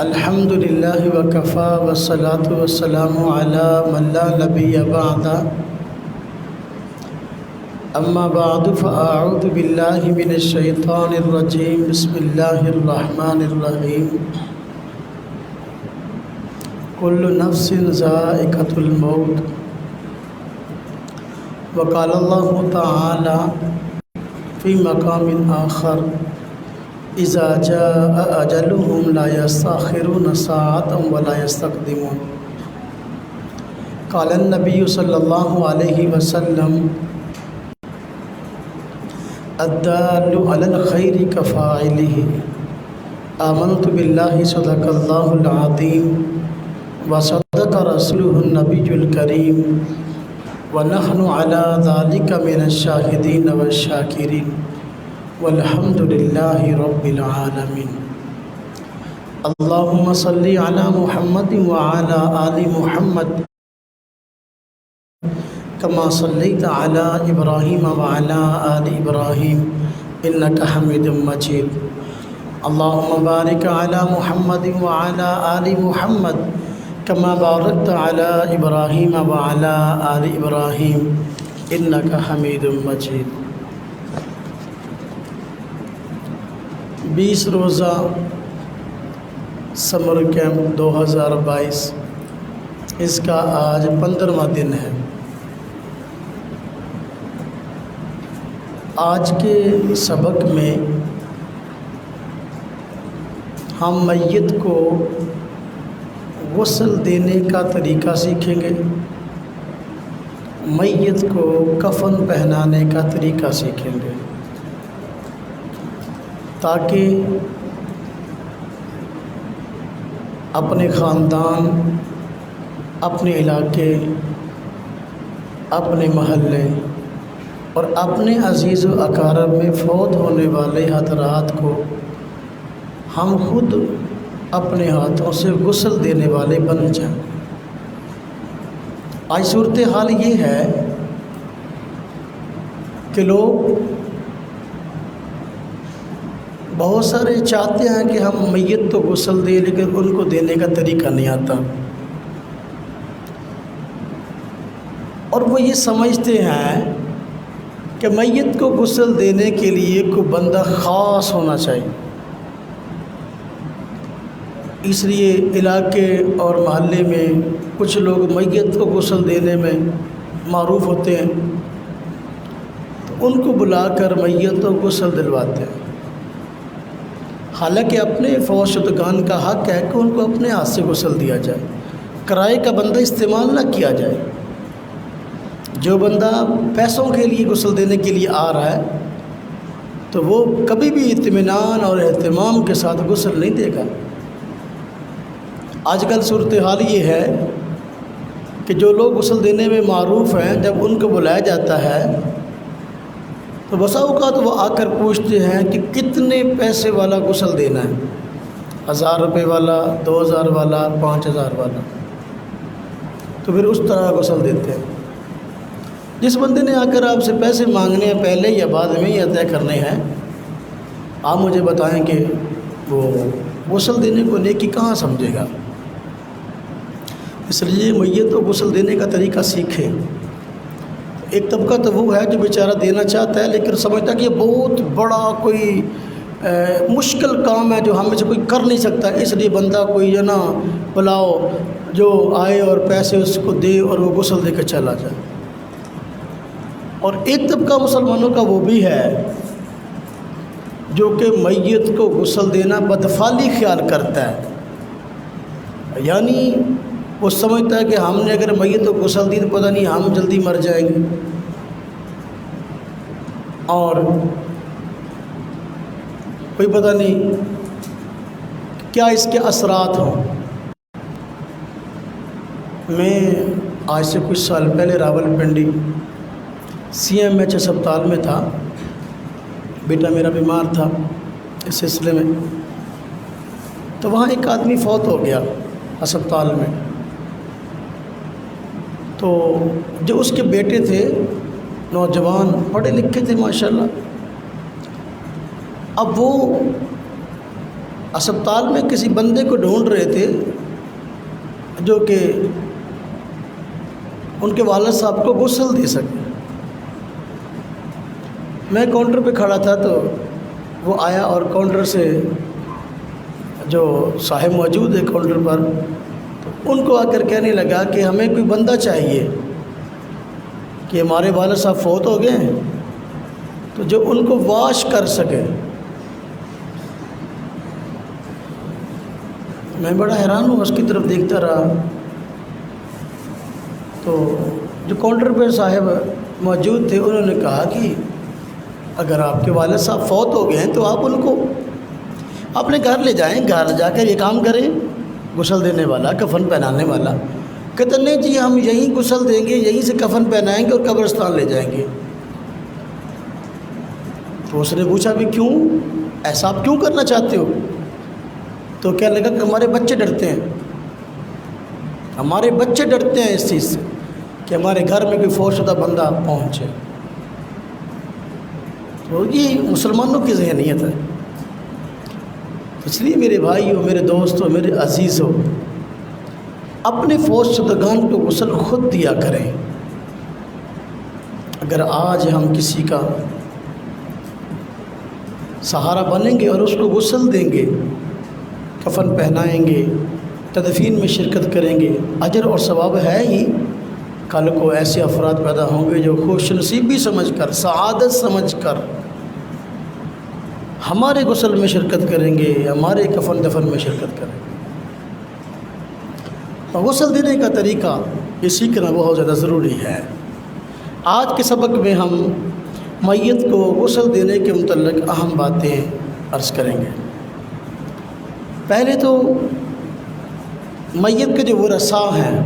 الحمد للہ وکفا والصلاة والسلام علی من لا نبی بعد اما بعد فاعوذ باللہ من الشیطان الرجیم بسم اللہ الرحمن الرحیم کل نفس ذائقۃ الموت وقال اللہ تعالی فی مقام آخر اذا جاء اجلهم لا يستأخرون ساعة ولا يستقدمون قال النبی صلی اللہ علیہ وسلم الدال علی الخیر کفاعلہ آمنت باللہ صدق اللہ العظیم وصدق رسولہ النبی الکریم ونحن علی ذلک من الشاہدین والشاکرین والحمد للہ رب العالمین اللہم صلی علی محمد وعلی آل محمد کما صلیت علی ابراہیم وعلی آل ابراہیم انکا حمید مجید اللہم بارک علی محمد وعلی آل محمد کما بارکت علی ابراہیم وعلی آل ابراہیم انکا حمید مجید 20 روزہ سمر کیمپ 2022 اس کا آج 15واں دن ہے۔ آج کے سبق میں ہم میت کو غسل دینے کا طریقہ سیکھیں گے، میت کو کفن پہنانے کا طریقہ سیکھیں گے تاکہ اپنے خاندان، اپنے علاقے، اپنے محلے اور اپنے عزیز و اقارب میں فوت ہونے والے حضرات کو ہم خود اپنے ہاتھوں سے غسل دینے والے بن جائیں۔ آج صورتحال یہ ہے کہ لوگ بہت سارے چاہتے ہیں کہ ہم میت تو غسل دیں لیکن ان کو دینے کا طریقہ نہیں آتا، اور وہ یہ سمجھتے ہیں کہ میت کو غسل دینے کے لیے کوئی بندہ خاص ہونا چاہیے، اس لیے علاقے اور محلے میں کچھ لوگ میت کو غسل دینے میں معروف ہوتے ہیں تو ان کو بلا کر میت کو غسل دلواتے ہیں، حالانکہ اپنے فوت شدگان کا حق ہے کہ ان کو اپنے ہاتھ سے غسل دیا جائے، کرائے کا بندہ استعمال نہ کیا جائے۔ جو بندہ پیسوں کے لیے غسل دینے کے لیے آ رہا ہے تو وہ کبھی بھی اطمینان اور اہتمام کے ساتھ غسل نہیں دے گا۔ آج کل صورتحال یہ ہے کہ جو لوگ غسل دینے میں معروف ہیں جب ان کو بلایا جاتا ہے تو بسا اوقات وہ آ کر پوچھتے ہیں کہ کتنے پیسے والا غسل دینا ہے، 1000 روپے والا، 2000 والا، 5000 والا، تو پھر اس طرح غسل دیتے ہیں۔ جس بندے نے آ کر آپ سے پیسے مانگنے ہیں پہلے یا بعد میں یا طے کرنے ہیں، آپ مجھے بتائیں کہ وہ غسل دینے کو نیکی کہاں سمجھے گا؟ اس لیے میت کو غسل دینے کا طریقہ سیکھیں۔ ایک طبقہ تو وہ ہے جو بیچارہ دینا چاہتا ہے لیکن سمجھتا ہے کہ یہ بہت بڑا کوئی مشکل کام ہے جو ہم میں سے کوئی کر نہیں سکتا، اس لیے بندہ کوئی جو نا بلاؤ جو آئے اور پیسے اس کو دے اور وہ غسل دے کے چلا جائے۔ اور ایک طبقہ مسلمانوں کا وہ بھی ہے جو کہ میت کو غسل دینا بدفعلی خیال کرتا ہے، یعنی وہ سمجھتا ہے کہ ہم نے اگر میت کو غسل دی تو پتہ نہیں ہم جلدی مر جائیں گے اور کوئی پتہ نہیں کیا اس کے اثرات ہوں۔ میں آج سے کچھ سال پہلے راولپنڈی CMH اسپتال میں تھا، بیٹا میرا بیمار تھا اس سلسلے میں، تو وہاں ایک آدمی فوت ہو گیا اسپتال میں، تو جو اس کے بیٹے تھے نوجوان پڑھے لکھے تھے ماشاءاللہ، اب وہ اسپتال میں کسی بندے کو ڈھونڈ رہے تھے جو کہ ان کے والد صاحب کو غسل دے سکے۔ میں کاؤنٹر پہ کھڑا تھا تو وہ آیا اور کاؤنٹر سے جو صاحب موجود ہے کاؤنٹر پر، تو ان کو آ کر کہنے لگا کہ ہمیں کوئی بندہ چاہیے کہ ہمارے والد صاحب فوت ہو گئے ہیں تو جو ان کو واش کر سکے۔ میں بڑا حیران ہوں، اس کی طرف دیکھتا رہا تو جو کاؤنٹر پہ صاحب موجود تھے انہوں نے کہا کہ اگر آپ کے والد صاحب فوت ہو گئے ہیں تو آپ ان کو اپنے گھر لے جائیں، گھر جا کر یہ کام کریں، غسل دینے والا، کفن پہنانے والا۔ کہتے نہیں جی ہم یہیں غسل دیں گے، یہیں سے کفن پہنائیں گے اور قبرستان لے جائیں گے۔ تو اس نے پوچھا بھی کیوں، ایسا آپ کیوں کرنا چاہتے ہو؟ تو کہنے لگا کہ ہمارے بچے ڈرتے ہیں، ہمارے بچے ڈرتے ہیں اس چیز سے کہ ہمارے گھر میں کوئی فوت شدہ بندہ پہنچے۔ تو یہ مسلمانوں کی ذہنیت ہے۔ اس لیے میرے بھائیوں، میرے دوستوں، میرے عزیزوں، اپنے فوت شدگان کو غسل خود دیا کریں۔ اگر آج ہم کسی کا سہارا بنیں گے اور اس کو غسل دیں گے، کفن پہنائیں گے، تدفین میں شرکت کریں گے، اجر اور ثواب ہے ہی۔ کل کو ایسے افراد پیدا ہوں گے جو خوش نصیبی سمجھ کر، سعادت سمجھ کر ہمارے غسل میں شرکت کریں گے، ہمارے کفن دفن میں شرکت کریں گے۔ اور غسل دینے کا طریقہ یہ سیکھنا بہت زیادہ ضروری ہے۔ آج کے سبق میں ہم میت کو غسل دینے کے متعلق اہم باتیں عرض کریں گے۔ پہلے تو میت کے جو ورثاء ہیں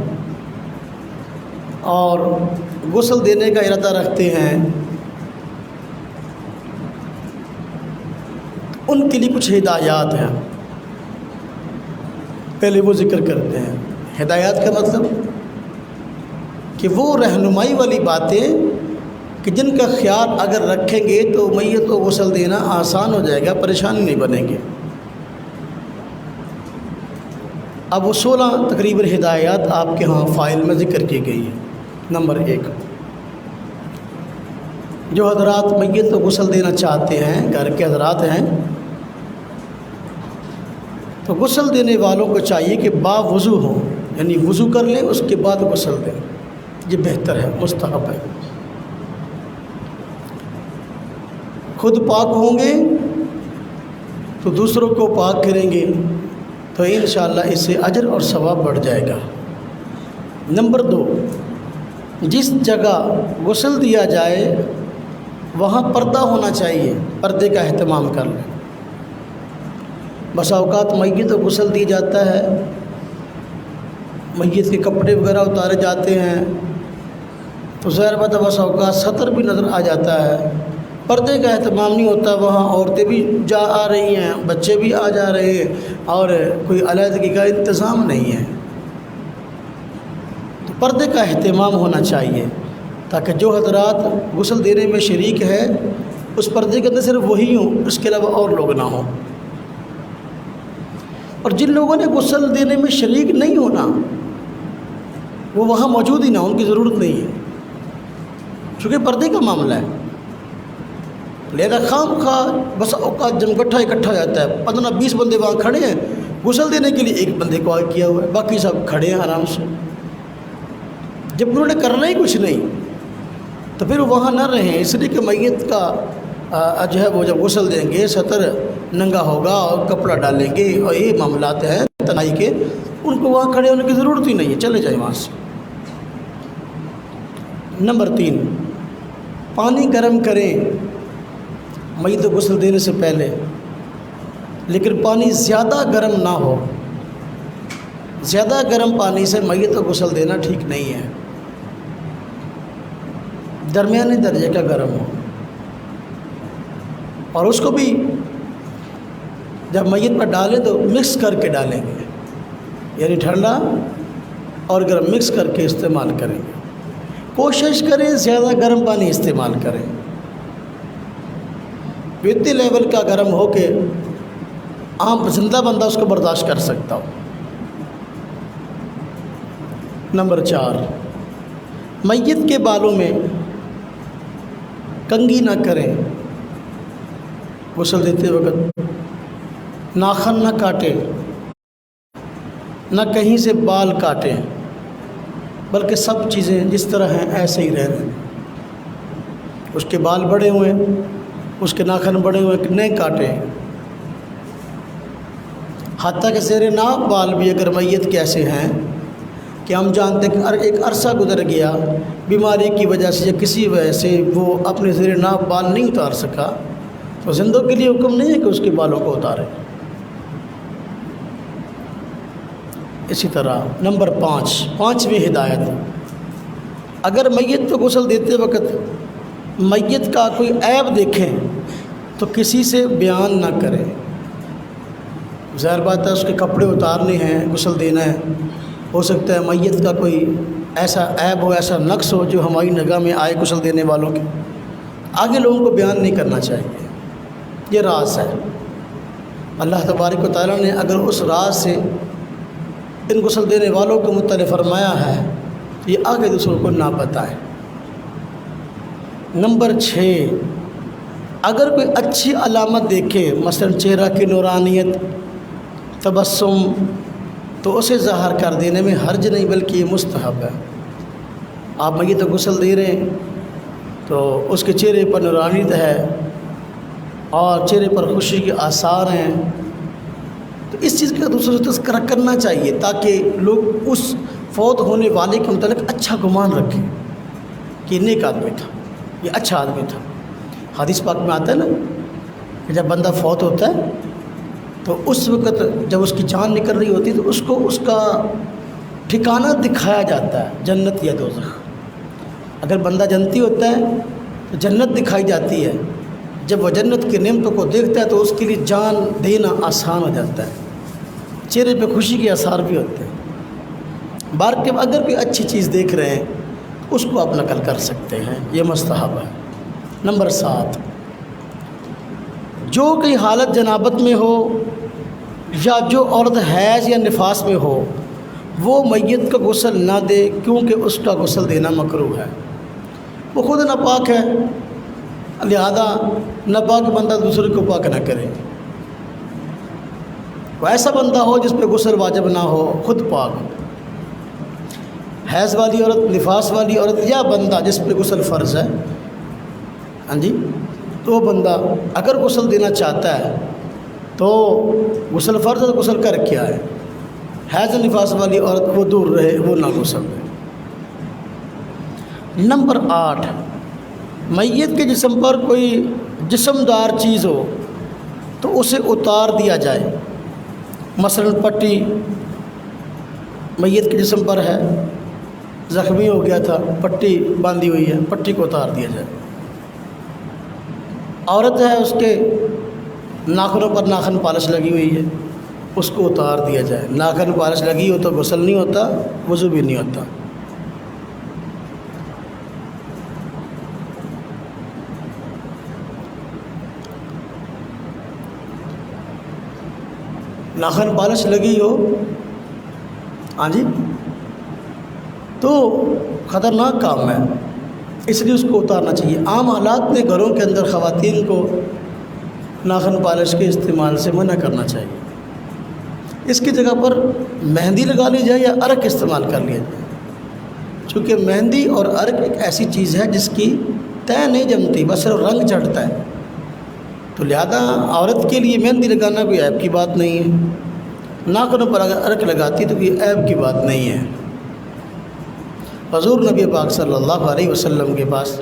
اور غسل دینے کا ارادہ رکھتے ہیں، ان کے لیے کچھ ہدایات ہیں، پہلے وہ ذکر کرتے ہیں۔ ہدایات کا مطلب کہ وہ رہنمائی والی باتیں کہ جن کا خیال اگر رکھیں گے تو میت کو غسل دینا آسان ہو جائے گا، پریشانی نہیں بنے گی۔ اب وہ 16 تقریباً ہدایات آپ کے ہاں فائل میں ذکر کی گئی ہے۔ نمبر 1، جو حضرات میت کو غسل دینا چاہتے ہیں، گھر کے حضرات ہیں، تو غسل دینے والوں کو چاہیے کہ باوضو ہوں، یعنی وضو کر لیں اس کے بعد غسل دیں، یہ بہتر ہے، مستحب ہے۔ خود پاک ہوں گے تو دوسروں کو پاک کریں گے تو انشاءاللہ اس سے اجر اور ثواب بڑھ جائے گا۔ نمبر 2، جس جگہ غسل دیا جائے وہاں پردہ ہونا چاہیے، پردے کا اہتمام کر لیں۔ بسا اوقات میت کو غسل دی جاتا ہے، میت کے کپڑے وغیرہ اتارے جاتے ہیں تو ظاہر بات ہے بسا اوقات سطر بھی نظر آ جاتا ہے، پردے کا اہتمام نہیں ہوتا، وہاں عورتیں بھی جا آ رہی ہیں، بچے بھی آ جا رہے ہیں اور کوئی علیحدگی کا انتظام نہیں ہے۔ تو پردے کا اہتمام ہونا چاہیے تاکہ جو حضرات غسل دینے میں شریک ہے اس پردے کے اندر صرف وہی ہوں، اس کے علاوہ اور لوگ نہ ہوں۔ اور جن لوگوں نے غسل دینے میں شریک نہیں ہونا وہ وہاں موجود ہی نہ، ان کی ضرورت نہیں ہے، چونکہ پردے کا معاملہ ہے۔ لہذا خام خواہ بس اوقات جب اکٹھا ہو جاتا ہے، 15-20 بندے وہاں کھڑے ہیں، غسل دینے کے لیے ایک بندے کو آگے کیا ہوا ہے، باقی سب کھڑے ہیں آرام سے۔ جب انہوں نے کرنا ہی کچھ نہیں تو پھر وہاں نہ رہیں، اس لیے کہ میت کا جو ہے وہ جب غسل دیں گے سطر ننگا ہوگا اور کپڑا ڈالیں گے اور یہ معاملات ہیں تنہائی کے، ان کو وہاں کھڑے ہونے کی ضرورت ہی نہیں ہے، چلے جائیں وہاں سے۔ نمبر 3، پانی گرم کریں میت کو غسل دینے سے پہلے، لیکن پانی زیادہ گرم نہ ہو۔ زیادہ گرم پانی سے میت کو غسل دینا ٹھیک نہیں ہے، درمیانے درجے کا گرم ہو، اور اس کو بھی جب میت پر ڈالیں تو مکس کر کے ڈالیں گے، یعنی ٹھنڈا اور گرم مکس کر کے استعمال کریں گے۔ کوشش کریں زیادہ گرم پانی استعمال کریں، اتنے لیول کا گرم ہو کہ عام زندہ بندہ اس کو برداشت کر سکتا ہو۔ نمبر 4، میت کے بالوں میں کنگھی نہ کریں، غسل دیتے وقت ناخن نہ کاٹیں، نہ کہیں سے بال کاٹیں، بلکہ سب چیزیں جس طرح ہیں ایسے ہی رہنے۔ اس کے بال بڑے ہوئے، اس کے ناخن بڑے ہوئے نہیں کاٹیں، حتیٰ کہ زیر ناف بال بھی اگر میت کے ایسے ہیں کہ ہم جانتے ہیں کہ ایک عرصہ گزر گیا بیماری کی وجہ سے یا کسی وجہ سے وہ اپنے زیر ناف بال نہیں اتار سکا، تو زندوں کے لیے حکم نہیں ہے کہ اس کے بالوں کو اتارے۔ اسی طرح نمبر 5، پانچویں ہدایت، اگر میت کو غسل دیتے وقت میت کا کوئی عیب دیکھیں تو کسی سے بیان نہ کریں۔ ظاہر بات ہے اس کے کپڑے اتارنے ہیں، غسل دینا ہے، ہو سکتا ہے میت کا کوئی ایسا عیب ہو، ایسا نقص ہو جو ہماری نگاہ میں آئے غسل دینے والوں کے، آگے لوگوں کو بیان نہیں کرنا چاہیے، یہ راز ہے۔ اللہ تبارک و تعالیٰ نے اگر اس راز سے ان غسل دینے والوں کو مطلع فرمایا ہے تو یہ آگے دوسروں کو نہ بتائیں۔ نمبر 6، اگر کوئی اچھی علامت دیکھے، مثلا چہرہ کی نورانیت، تبسم، تو اسے ظاہر کر دینے میں حرج نہیں بلکہ یہ مستحب ہے۔ آپ میت کو غسل دے رہے ہیں تو اس کے چہرے پر نورانیت ہے اور چہرے پر خوشی کے آثار ہیں، تو اس چیز کا دوسروں سے تذکرہ کرنا چاہیے تاکہ لوگ اس فوت ہونے والے کے متعلق اچھا گمان رکھیں کہ یہ نیک آدمی تھا، یہ اچھا آدمی تھا۔ حدیث پاک میں آتا ہے نا کہ جب بندہ فوت ہوتا ہے تو اس وقت جب اس کی جان نکل رہی ہوتی ہے تو اس کو اس کا ٹھکانہ دکھایا جاتا ہے، جنت یا دوزخ۔ اگر بندہ جنتی ہوتا ہے تو جنت دکھائی جاتی ہے، جب وہ جنت کی نعمتوں کو دیکھتا ہے تو اس کے لیے جان دینا آسان ہو جاتا ہے، چہرے پہ خوشی کے آثار بھی ہوتے ہیں۔ بار کے اگر کوئی اچھی چیز دیکھ رہے ہیں اس کو آپ نقل کر سکتے ہیں، یہ مستحب ہے۔ نمبر 7، جو کوئی حالت جنابت میں ہو یا جو عورت حیض یا نفاس میں ہو وہ میت کا غسل نہ دے، کیونکہ اس کا غسل دینا مکروہ ہے۔ وہ خود ناپاک ہے، لہذا ناپاک بندہ دوسرے کو پاک نہ کرے۔ وہ ایسا بندہ ہو جس پہ غسل واجب نہ ہو، خود پاک ہو، حیض والی عورت، نفاس والی عورت یا بندہ جس پہ غسل فرض ہے، ہاں جی، تو وہ بندہ اگر غسل دینا چاہتا ہے تو غسل فرض ہے تو غسل کر کیا ہے، حیض نفاس والی عورت وہ دور رہے، وہ نہ غسل دے۔ نمبر 8، میت کے جسم پر کوئی جسمدار چیز ہو تو اسے اتار دیا جائے، مثلا پٹی میت کے جسم پر ہے، زخمی ہو گیا تھا، پٹی باندھی ہوئی ہے، پٹی کو اتار دیا جائے۔ عورت ہے، اس کے ناخنوں پر ناخن پالش لگی ہوئی ہے، اس کو اتار دیا جائے۔ ناخن پالش لگی ہو تو غسل نہیں ہوتا، وضو بھی نہیں ہوتا۔ ناخن پالش لگی ہو، ہاں جی، تو خطرناک کام ہے، اس لیے اس کو اتارنا چاہیے۔ عام حالات میں گھروں کے اندر خواتین کو ناخن پالش کے استعمال سے منع کرنا چاہیے، اس کی جگہ پر مہندی لگا لی جائے یا عرق استعمال کر لیا جائے، چونکہ مہندی اور عرق ایک ایسی چیز ہے جس کی طے نہیں جمتی، بس صرف رنگ چڑھتا ہے، تو لہذا عورت کے لیے مہندی لگانا کوئی عیب کی بات نہیں ہے، ناخنوں پر اگر عرق لگاتی تو کوئی عیب کی بات نہیں ہے۔ حضور نبی پاک صلی اللہ علیہ وسلم کے پاس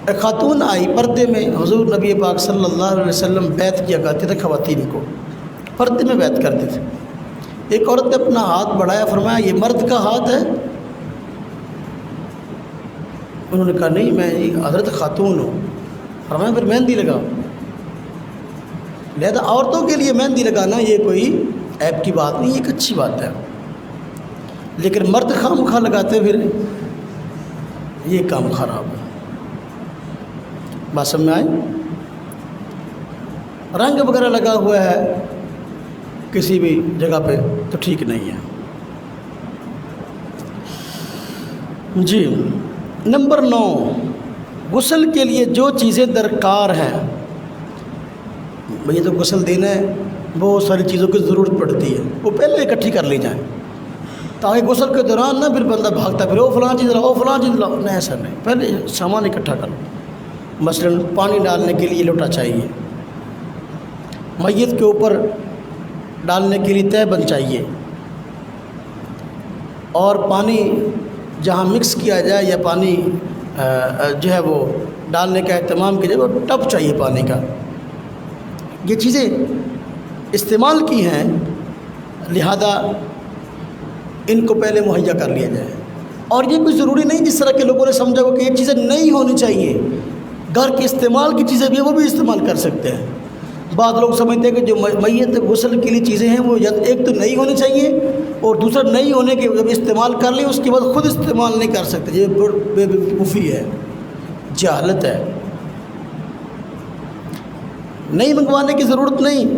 ایک خاتون آئی، پردے میں حضور نبی پاک صلی اللہ علیہ وسلم بیعت کیا کرتے تھے، خواتین کو پردے میں بیعت کرتے تھے۔ ایک عورت نے اپنا ہاتھ بڑھایا، فرمایا یہ مرد کا ہاتھ ہے؟ انہوں نے کہا نہیں، میں حضرت خاتون ہوں۔ فرمایا پھر مہندی لگاؤ۔ لہذا عورتوں کے لیے مہندی لگانا یہ کوئی عیب کی بات نہیں، ایک اچھی بات ہے، لیکن مرد خام خواہ لگاتے پھر یہ کام خراب ہے۔ بات سمجھ میں آئی؟ رنگ وغیرہ لگا ہوا ہے کسی بھی جگہ پہ تو ٹھیک نہیں ہے۔ جی نمبر 9، غسل کے لیے جو چیزیں درکار ہیں، بھئی تو غسل دینا ہے، بہت ساری چیزوں کی ضرورت پڑتی ہے، وہ پہلے اکٹھی کر لی جائیں تاکہ غسل کے دوران نہ پھر بندہ بھاگتا پھر او فلاں چیز لاؤ فلاں چیز لاؤ، نہیں ایسا نہیں، پہلے سامان اکٹھا کر لو۔ مثلا پانی ڈالنے کے لیے لوٹا چاہیے، میت کے اوپر ڈالنے کے لیے تہبند چاہیے، اور پانی جہاں مکس کیا جائے یا پانی جو ہے وہ ڈالنے کا اہتمام کیا جائے وہ ٹب چاہیے پانی کا۔ یہ چیزیں استعمال کی ہیں، لہذا ان کو پہلے مہیا کر لیا جائے۔ اور یہ کوئی ضروری نہیں جس طرح کے لوگوں نے سمجھا ہو کہ یہ چیزیں نہیں ہونی چاہیے، گھر کے استعمال کی چیزیں بھی وہ بھی استعمال کر سکتے ہیں۔ بعض لوگ سمجھتے ہیں کہ جو میت غسل کے لیے چیزیں ہیں وہ ایک تو نہیں ہونی چاہیے، اور دوسرا نہیں ہونے کے جب استعمال کر لیں اس کے بعد خود استعمال نہیں کر سکتے، یہ بے وقوفی ہے، جہالت ہے۔ نہیں منگوانے کی ضرورت نہیں،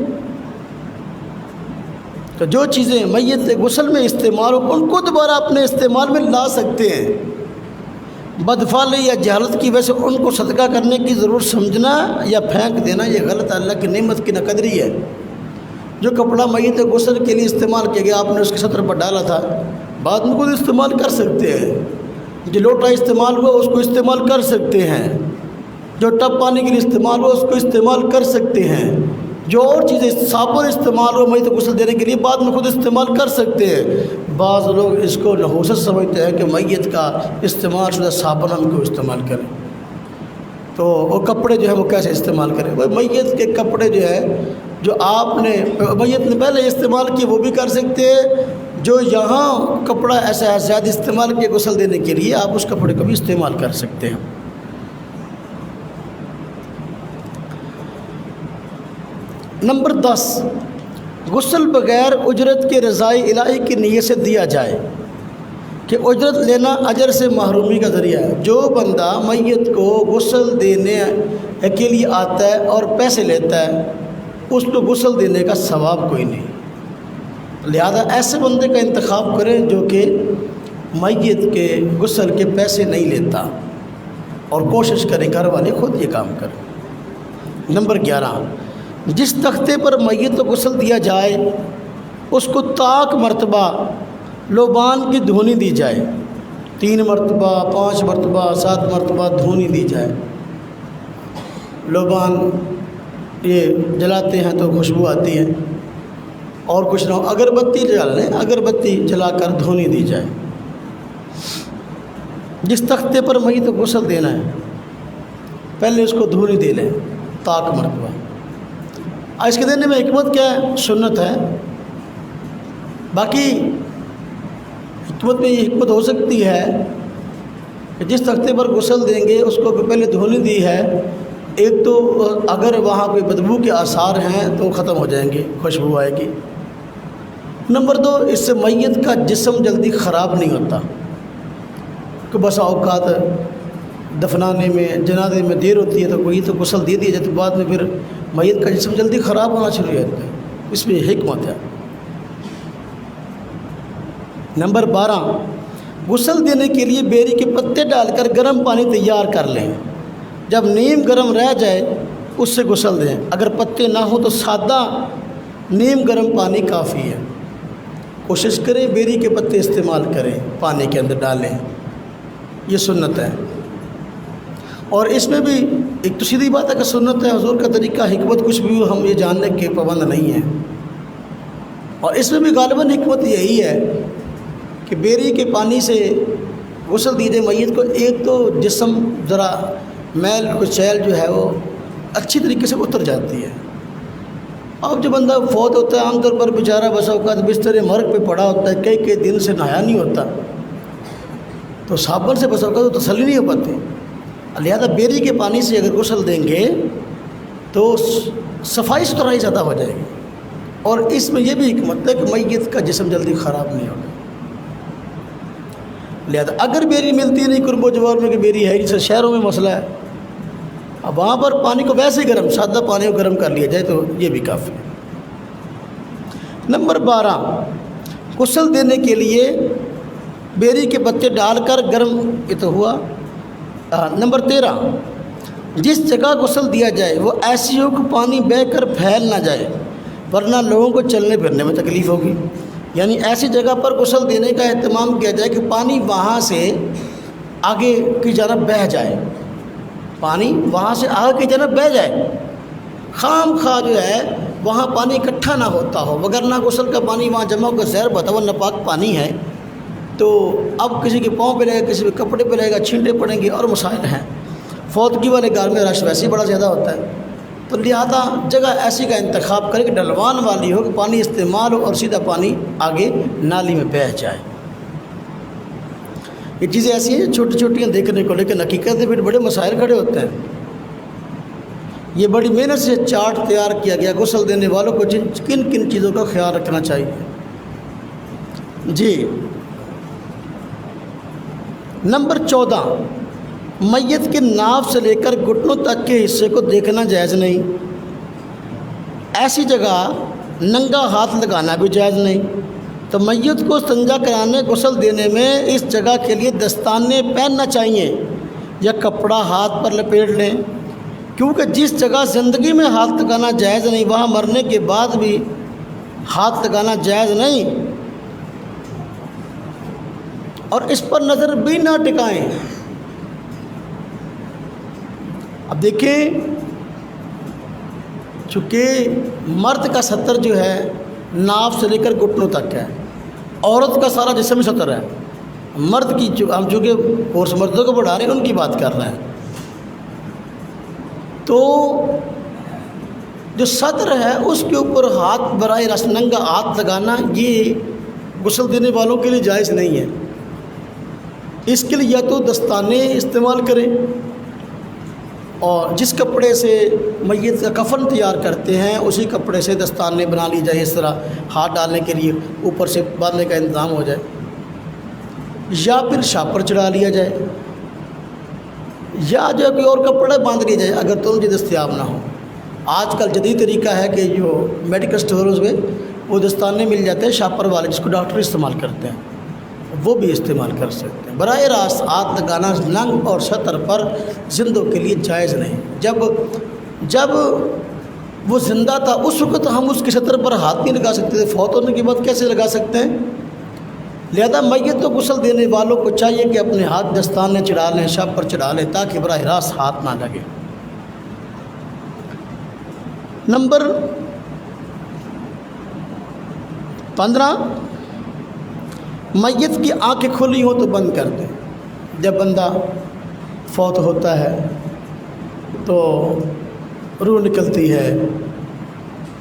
تو جو چیزیں میت غسل میں استعمال ہو ان کو دوبارہ اپنے استعمال میں لا سکتے ہیں۔ بدفعلی یا جہالت کی وجہ سے ان کو صدقہ کرنے کی ضرورت سمجھنا یا پھینک دینا یہ غلط، اللہ کی نعمت کی ناقدری ہے۔ جو کپڑا میت غسل کے لیے استعمال کیا گیا، آپ نے اس کے سطر پر ڈالا تھا، بعد میں خود استعمال کر سکتے ہیں۔ جو لوٹا استعمال ہوا اس کو استعمال کر سکتے ہیں، جو ٹب پانی کے لیے استعمال ہوا اس کو استعمال کر سکتے ہیں، جو اور چیزیں صابن استعمال ہو میت غسل دینے کے لیے بعد میں خود استعمال کر سکتے ہیں۔ بعض لوگ اس کو نحوست سمجھتے ہیں کہ میت کا استعمال شدہ صابن ہم کو استعمال کریں، تو وہ کپڑے جو ہے وہ کیسے استعمال کریں؟ وہ میت کے کپڑے جو ہے جو آپ نے میت نے پہلے استعمال کیے وہ بھی کر سکتے ہیں، جو یہاں کپڑا ایسا ہے زیادہ استعمال کیا غسل دینے کے لیے آپ اس کپڑے کو بھی استعمال کر سکتے ہیں۔ نمبر 10، غسل بغیر اجرت کے رضائے الہی کی نیت سے دیا جائے کہ اجرت لینا اجر سے محرومی کا ذریعہ ہے۔ جو بندہ میت کو غسل دینے کے لیے آتا ہے اور پیسے لیتا ہے اس کو غسل دینے کا ثواب کوئی نہیں، لہذا ایسے بندے کا انتخاب کریں جو کہ میت کے غسل کے پیسے نہیں لیتا، اور کوشش کریں گھر والے خود یہ کام کریں۔ نمبر 11، جس تختے پر میت کو غسل دیا جائے اس کو طاق مرتبہ لوبان کی دھونی دی جائے، 3 مرتبہ 5 مرتبہ 7 مرتبہ دھونی دی جائے۔ لوبان یہ جلاتے ہیں تو خوشبو آتی ہے، اور کچھ نہ ہو اگربتی جلا لیں، اگربتی جلا کر دھونی دی جائے۔ جس تختے پر میت کو غسل دینا ہے پہلے اس کو دھونی دے لیں طاق مرتبہ۔ اس کے دینے میں حکمت کیا ہے؟ سنت ہے، باقی حکمت میں یہ حکمت ہو سکتی ہے کہ جس تختے پر غسل دیں گے اس کو پہلے دھونی دی ہے، ایک تو اگر وہاں کوئی بدبو کے آثار ہیں تو ختم ہو جائیں گے، خوشبو آئے گی۔ نمبر 2، اس سے میت کا جسم جلدی خراب نہیں ہوتا، کہ بسا اوقات دفنانے میں جنازے میں دیر ہوتی ہے تو کوئی تو غسل دے دیا جائے تو بعد میں پھر میت کا جسم جلدی خراب ہونا شروع ہو جاتا ہے، اس میں حکمت ہے۔ نمبر 12، غسل دینے کے لیے بیری کے پتے ڈال کر گرم پانی تیار کر لیں، جب نیم گرم رہ جائے اس سے غسل دیں، اگر پتے نہ ہو تو سادہ نیم گرم پانی کافی ہے۔ کوشش کریں بیری کے پتے استعمال کریں، پانی کے اندر ڈالیں، یہ سنت ہے۔ اور اس میں بھی ایک تو سیدھی بات ہے کہ سنت ہے، حضور کا طریقہ، حکمت کچھ بھی ہم یہ جاننے کے پابند نہیں ہیں، اور اس میں بھی غالباً حکمت یہی ہے کہ بیری کے پانی سے غسل دیجیے میت کو، ایک تو جسم ذرا میل کو چیل جو ہے وہ اچھی طریقے سے اتر جاتی ہے۔ اب جو بندہ فوت ہوتا ہے عام طور پر بیچارہ بسا اوقات بستر مرگ پہ پڑا ہوتا ہے، کئی دن سے نہایا نہیں ہوتا، تو صابن سے بسا اوقات تو تسلی نہیں ہو پاتی، لہذا بیری کے پانی سے اگر غسل دیں گے تو صفائی ستھرائی زیادہ ہو جائے گی، اور اس میں یہ بھی حکمت ہے کہ میت کا جسم جلدی خراب نہیں ہوگا۔ لہذا اگر بیری ملتی نہیں قرب و جوار میں کہ بیری ہے، جیسے شہروں میں مسئلہ ہے اب وہاں پر پانی کو ویسے گرم، سادہ پانی کو گرم کر لیا جائے تو یہ بھی کافی ہے۔ نمبر 12، غسل دینے کے لیے بیری کے پتے ڈال کر گرم، یہ تو ہوا۔ نمبر 13، جس جگہ غسل دیا جائے وہ ایسی ہو کہ پانی بہہ کر پھیل نہ جائے ورنہ لوگوں کو چلنے پھرنے میں تکلیف ہوگی۔ یعنی ایسی جگہ پر غسل دینے کا اہتمام کیا جائے کہ پانی وہاں سے آگے کی جانب بہہ جائے، پانی وہاں سے آگے کی جانب بہہ جائے، خام خواہ جو ہے وہاں پانی اکٹھا نہ ہوتا ہو، وگرنہ غسل کا پانی وہاں جمع ہو کر زہر بطور ناپاک پانی ہے تو اب کسی کے پاؤں پہ لگے گا، کسی کے کپڑے پہ لگے گا، چھینٹے پڑیں گے اور مسائل ہیں۔ فوتگی والے گھر میں رش ویسے ہی بڑا زیادہ ہوتا ہے، تو لہذا جگہ ایسی کا انتخاب کرے کہ ڈلوان والی ہو کہ پانی استعمال ہو اور سیدھا پانی آگے نالی میں بہہ جائے۔ یہ چیزیں ایسی ہیں چھوٹی چھوٹیاں دیکھنے کو، لیکن حقیقت میں پھر بڑے مسائل کھڑے ہوتے ہیں۔ یہ بڑی محنت سے چارٹ تیار کیا گیا غسل دینے والوں کو کن کن چیزوں کا خیال رکھنا چاہیے۔ جی نمبر 14، میت کے ناف سے لے کر گھٹنوں تک کے حصے کو دیکھنا جائز نہیں، ایسی جگہ ننگا ہاتھ لگانا بھی جائز نہیں۔ تو میت کو استنجا کرانے غسل دینے میں اس جگہ کے لیے دستانے پہننا چاہیے یا کپڑا ہاتھ پر لپیٹ لیں، کیونکہ جس جگہ زندگی میں ہاتھ لگانا جائز نہیں وہاں مرنے کے بعد بھی ہاتھ لگانا جائز نہیں، اور اس پر نظر بھی نہ ٹکائیں۔ اب دیکھیں، چونکہ مرد کا ستر جو ہے ناف سے لے کر گھٹنوں تک ہے، عورت کا سارا جسم ستر ہے۔ مرد کی ہم چونکہ کورس مردوں کو بڑھا رہے ہیں ان کی بات کر رہے ہیں، تو جو ستر ہے اس کے اوپر ہاتھ براہ راست ننگا ہاتھ لگانا یہ غسل دینے والوں کے لیے جائز نہیں ہے۔ اس کے لیے یا تو دستانے استعمال کریں، اور جس کپڑے سے میت کا کفن تیار کرتے ہیں اسی کپڑے سے دستانے بنا لی جائے، اس طرح ہاتھ ڈالنے کے لیے اوپر سے باندھنے کا انتظام ہو جائے، یا پھر شاپر چڑھا لیا جائے، یا جو کوئی اور کپڑا باندھ لیا جائے اگر تو دستیاب نہ ہو۔ آج کل جدید طریقہ ہے کہ جو میڈیکل سٹورز میں وہ دستانے مل جاتے ہیں شاپر والے، جس کو ڈاکٹر استعمال کرتے ہیں، وہ بھی استعمال کر سکتے ہیں۔ براہ راست ہاتھ لگانا ننگ اور ستر پر زندوں کے لیے جائز نہیں۔ جب وہ زندہ تھا اس وقت ہم اس کے ستر پر ہاتھ نہیں لگا سکتے تھے، فوت ہونے کے بعد کیسے لگا سکتے ہیں؟ لہذا میت کو غسل دینے والوں کو چاہیے کہ اپنے ہاتھ دستانے چڑھا لیں، شاپ پر چڑھا لیں تاکہ براہ راست ہاتھ نہ لگے۔ نمبر 15، میت کی آنکھیں کھلی ہوں تو بند کر دیں۔ جب بندہ فوت ہوتا ہے تو روح نکلتی ہے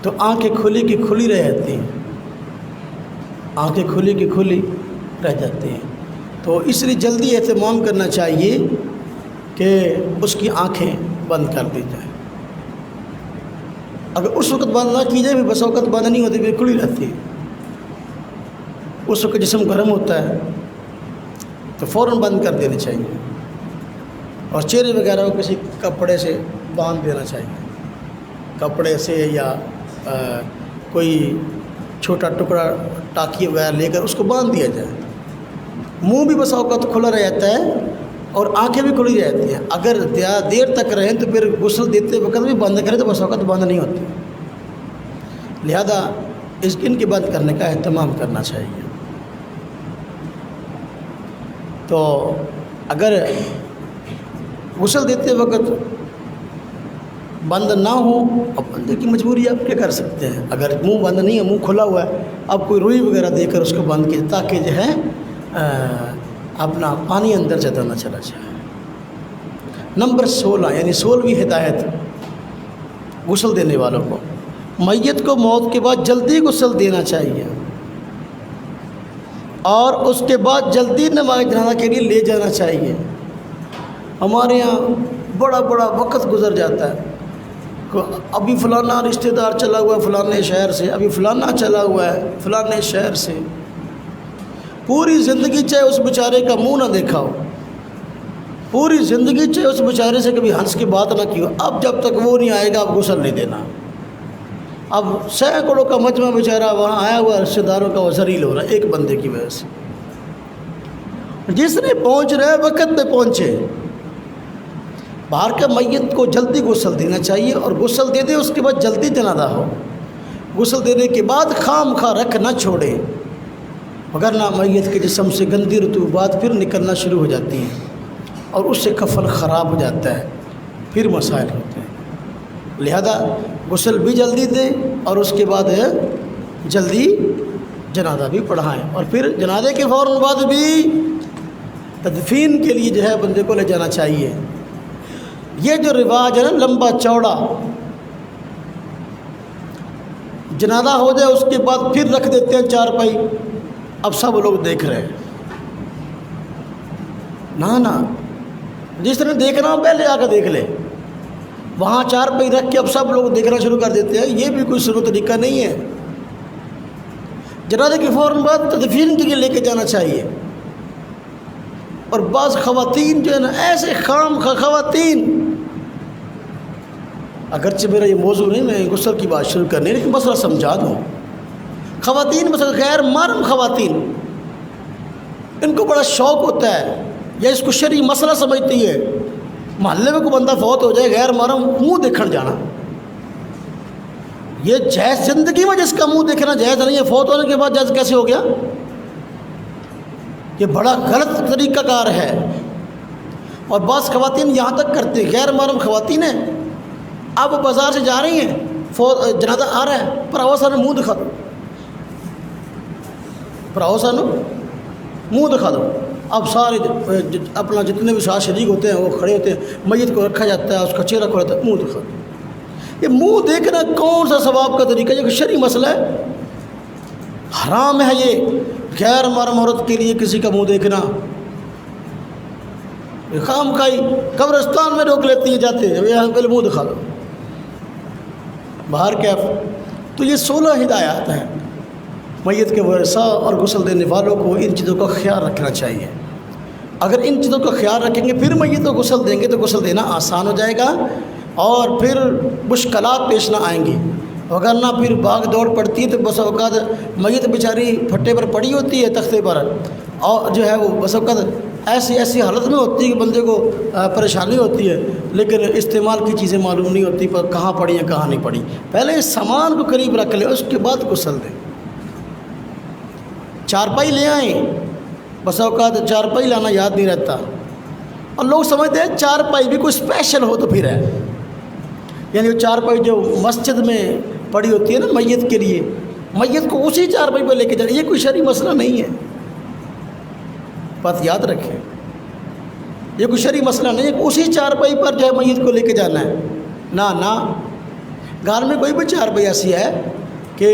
تو آنکھیں کھلی کی کھلی رہتی ہیں، آنکھیں کھلی کی کھلی رہ جاتی ہیں، تو اس لیے جلدی اہتمام کرنا چاہیے کہ اس کی آنکھیں بند کر دی جائیں۔ اگر اس وقت بند نہ کی جائے بھی بس وقت بند نہیں ہوتی، پھر کھلی رہتی ہے، اس وقت جسم گرم ہوتا ہے تو فوراً بند کر دینا چاہیے، اور چہرے وغیرہ کو کسی کپڑے سے باندھ دینا چاہیے، کپڑے سے یا کوئی چھوٹا ٹکڑا ٹاکی وغیرہ لے کر اس کو باندھ دیا جائے۔ منہ بھی بسا اوقات کھلا رہتا ہے اور آنکھیں بھی کھلی رہتی ہیں، اگر دیر تک رہیں تو پھر غسل دیتے وقت بھی بند کریں تو بسا اوقات بند نہیں ہوتی، لہذا ان کے بند کرنے کا اہتمام کرنا چاہیے۔ تو اگر غسل دیتے وقت بند نہ ہو، اب بندے کی مجبوری آپ کیا کر سکتے ہیں، اگر منہ بند نہیں ہے منہ کھلا ہوا ہے اب کوئی روئی وغیرہ دے کر اس کو بند کیجیے تاکہ جو ہے اپنا پانی اندر زیادہ نہ چلا جائے۔ نمبر 16 یعنی 16ویں ہدایت غسل دینے والوں کو، میت کو موت کے بعد جلدی غسل دینا چاہیے اور اس کے بعد جلدی نماز جنازہ کے لیے لے جانا چاہیے۔ ہمارے یہاں بڑا وقت گزر جاتا ہے، ابھی فلانا رشتہ دار چلا ہوا ہے فلانے شہر سے، ابھی فلانا چلا ہوا ہے فلانے شہر سے، پوری زندگی چاہے اس بیچارے کا منہ نہ دیکھا ہو، پوری زندگی چاہے اس بیچارے سے کبھی ہنس کی بات نہ کی ہو، اب جب تک وہ نہیں آئے گا اب غسل نہیں دینا۔ اب سینکڑوں کا مجمع بیچارہ وہاں آیا ہوا رشتہ داروں کا وہ ذلیل ہو رہا ہے ایک بندے کی وجہ سے۔ جس نے پہنچ رہے وقت پہ پہنچے۔ باہر کے میت کو جلدی غسل دینا چاہیے، اور غسل دے دے اس کے بعد جلدی جنازہ ہو۔ غسل دینے کے بعد خام خواہ رکھ نہ چھوڑے، وگرنہ میت کے جسم سے گندی رطوبات پھر نکلنا شروع ہو جاتی ہیں اور اس سے کفن خراب ہو جاتا ہے، پھر مسائل ہوتے ہیں۔ لہذا غسل بھی جلدی دیں اور اس کے بعد جلدی جنازہ بھی پڑھائیں، اور پھر جنازے کے فوراً بعد بھی تدفین کے لیے جو ہے بندے کو لے جانا چاہیے۔ یہ جو رواج ہے نا لمبا چوڑا، جنازہ ہو جائے اس کے بعد پھر رکھ دیتے ہیں چارپائی، اب سب لوگ دیکھ رہے ہیں۔ نہ جس نے دیکھنا ہو پہلے آ کے دیکھ لے، وہاں چارپائی رکھ کے اب سب لوگ دیکھنا شروع کر دیتے ہیں، یہ بھی کوئی سنت طریقہ نہیں ہے۔ جنازے کے فوراً بعد تدفین کے لیے لے کے جانا چاہیے۔ اور بعض خواتین جو ہے نا ایسے خام خواتین، اگرچہ میرا یہ موضوع نہیں، میں غسل کی بات شروع کرنی، لیکن مسئلہ سمجھا دوں۔ خواتین مثلا غیر محرم خواتین، ان کو بڑا شوق ہوتا ہے یا اس کو شرعی مسئلہ سمجھتی ہے، محلے میں کوئی بندہ فوت ہو جائے غیر محرم منہ دیکھن جانا، یہ جائز زندگی میں جس کا منہ دیکھنا جائز نہیں ہے، فوت ہونے کے بعد جائز کیسے ہو گیا؟ یہ بڑا غلط طریقہ کار ہے۔ اور بعض خواتین یہاں تک کرتے ہیں، غیر محرم خواتین ہیں، اب بازار سے جا رہی ہیں، جنازہ آ رہا ہے، پراؤ سانو منہ دکھا دو، پراؤ سانو منہ دکھا دو۔ اب سارے اپنا جتنے بھی ساتھ شریک ہوتے ہیں وہ کھڑے ہوتے ہیں، میت کو رکھا جاتا ہے، اس کا چہرہ کھڑا ہوتا ہے، منہ دکھا دو۔ یہ منہ دیکھنا کون سا ثواب کا طریقہ ہے؟ یہ کوئی شرعی مسئلہ ہے، حرام ہے یہ غیر محرم عورت کے لیے کسی کا منہ دیکھنا۔ خام خائی قبرستان میں روک لیتی ہیں، جاتے ہیں یہاں پہلے منہ دکھا دو، باہر کیف۔ تو یہ 16 ہدایات ہیں میت کے ورثاء اور غسل دینے والوں کو ان چیزوں کا خیال رکھنا چاہیے۔ اگر ان چیزوں کا خیال رکھیں گے پھر میت کو غسل دیں گے تو غسل دینا آسان ہو جائے گا اور پھر مشکلات پیش نہ آئیں گی، وگرنہ پھر بھاگ دوڑ پڑتی ہے تو بس اوقات میت بیچاری پھٹے پر پڑی ہوتی ہے تختے پر، اور جو ہے وہ بس اوقات ایسی حالت میں ہوتی ہے کہ بندے کو پریشانی ہوتی ہے، لیکن استعمال کی چیزیں معلوم نہیں ہوتی پر کہاں پڑی ہیں کہاں نہیں پڑی۔ پہلے اس سامان کو قریب رکھ لیں، اس کے بعد غسل دیں۔ چارپائی لے آئیں، بس اوقات چارپائی لانا یاد نہیں رہتا، اور لوگ سمجھتے ہیں چارپائی بھی کوئی اسپیشل ہو تو پھر ہے، یعنی وہ چارپائی جو مسجد میں پڑی ہوتی ہے نا میت کے لیے، میت کو اسی چارپائی پہ لے کے جانا، یہ کوئی شرعی مسئلہ نہیں ہے، بات یاد رکھیں، یہ کوئی شرعی مسئلہ نہیں ہے اسی چارپائی پر جو ہے میت کو لے کے جانا ہے۔ نہ گھر میں کوئی بھی چارپائی ایسی ہے کہ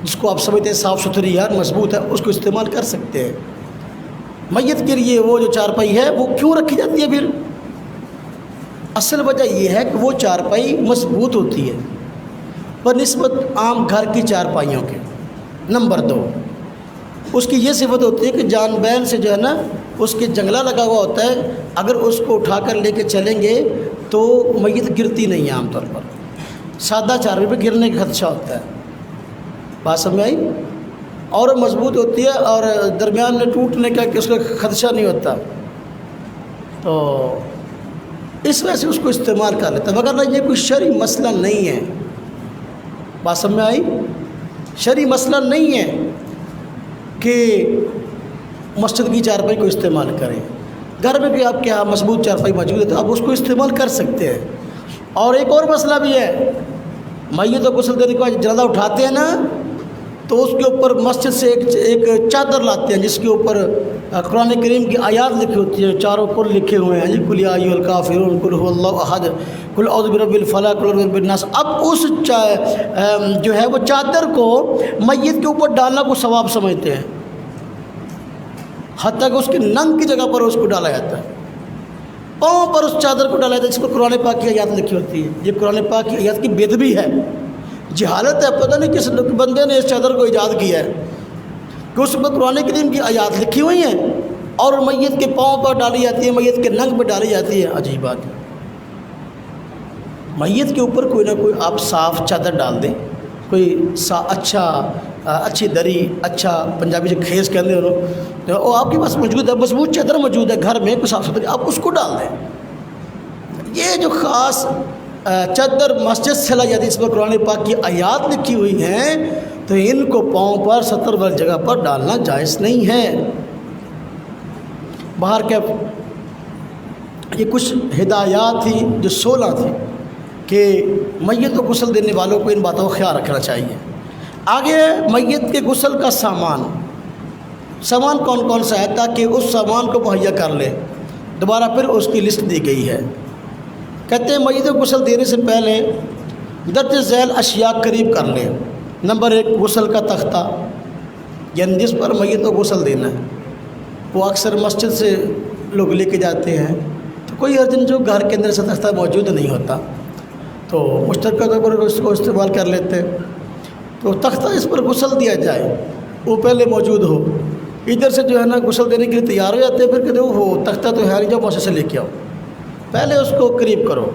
جس کو آپ سمجھتے ہیں صاف ستھری ہے مضبوط ہے، اس کو استعمال کر سکتے ہیں۔ میت کے لیے وہ جو چارپائی ہے وہ کیوں رکھی جاتی ہے؟ پھر اصل وجہ یہ ہے کہ وہ چارپائی مضبوط ہوتی ہے بنسبت عام گھر کی چارپائیوں کے۔ نمبر 2، اس کی یہ صفت ہوتی ہے کہ جان بین سے جو ہے نا اس کے جنگلہ لگا ہوا ہوتا ہے، اگر اس کو اٹھا کر لے کے چلیں گے تو میت گرتی نہیں ہے، عام طور پر سادہ چارپائی پہ گرنے کا خدشہ ہوتا ہے، بات سمجھ آئی؟ اور مضبوط ہوتی ہے اور درمیان میں ٹوٹنے کا اس کا خدشہ نہیں ہوتا، تو اس وجہ سے اس کو استعمال کر لیتا ہے، مگر یہ کوئی شرعی مسئلہ نہیں ہے، بات سمجھ آئی؟ شرعی مسئلہ نہیں ہے کہ مسجد کی چارپائی کو استعمال کریں، گھر میں بھی آپ کے یہاں مضبوط چارپائی موجود ہے تو آپ اس کو استعمال کر سکتے ہیں۔ اور ایک اور مسئلہ بھی ہے، میت کو غسل دینے کے بعد جنازہ اٹھاتے ہیں نا تو اس کے اوپر مسجد سے ایک چادر لاتے ہیں جس کے اوپر قرآن کریم کی آیات لکھی ہوتی ہیں، چاروں کل لکھے ہوئے ہیں، قل یا ایھا الکافرون، قل ھو اللہ احد، قل اعوذ برب الفلق، قل اعوذ برب الناس۔ اب اس جو ہے وہ چادر کو میت کے اوپر ڈالنا کو ثواب سمجھتے ہیں، حتیٰ کہ اس کی ننگ کی جگہ پر اس کو ڈالا جاتا ہے، پاؤں پر اس چادر کو ڈالا جاتا ہے جس پر قرآن پاک کی آیات لکھی ہوتی ہے۔ یہ قرآن پاک کی آیات کی بےادبی ہے، جہالت ہے، پتہ نہیں کس بندے نے اس چادر کو ایجاد کیا ہے کہ اس پر قرآن کریم کی آیات لکھی ہوئی ہیں اور میت کے پاؤں پر ڈالی جاتی ہے، میت کے ننگ پہ ڈالی جاتی ہے۔ عجیب بات ہے، میت کے اوپر کوئی نہ کوئی آپ صاف چادر ڈال دیں، کوئی اچھی دری، اچھا پنجابی جو کھیس کہتے ہیں انہوں، وہ آپ کے پاس موجود ہے، مضبوط چادر موجود ہے گھر میں، کوئی صاف ستھری، آپ اس کو ڈال دیں۔ یہ جو خاص چادر مسجد سے لائی جاتی ہے، اس میں قرآن پاک کی آیات لکھی ہوئی ہیں، تو ان کو پاؤں پر ستر والی جگہ پر ڈالنا جائز نہیں ہے۔ باہر کیا یہ کچھ ہدایات تھی جو 16 تھی کہ میت کو غسل دینے والوں کو ان باتوں کا خیال رکھنا چاہیے۔ آگے میت کے غسل کا سامان کون کون سا ہے، تاکہ اس سامان کو مہیا کر لے۔ دوبارہ پھر اس کی لسٹ دی گئی ہے۔ کہتے ہیں میت کو غسل دینے سے پہلے درج ذیل اشیاء قریب کر لیں۔ نمبر 1 غسل کا تختہ، یعنی جس پر میت کو غسل دینا ہے، وہ اکثر مسجد سے لوگ لے کے جاتے ہیں، تو کوئی ارجن جو گھر کے اندر سے تختہ موجود نہیں ہوتا تو مشترکہ طور پر اس کو استعمال کر لیتے ہیں۔ تو تختہ اس پر غسل دیا جائے، وہ پہلے موجود ہو۔ ادھر سے جو ہے نا غسل دینے کے لیے تیار ہو جاتے ہیں، پھر کہتے ہو تختہ تو ہے نہیں، جو موسیقی سے لے کے آؤ، پہلے اس کو قریب کرو۔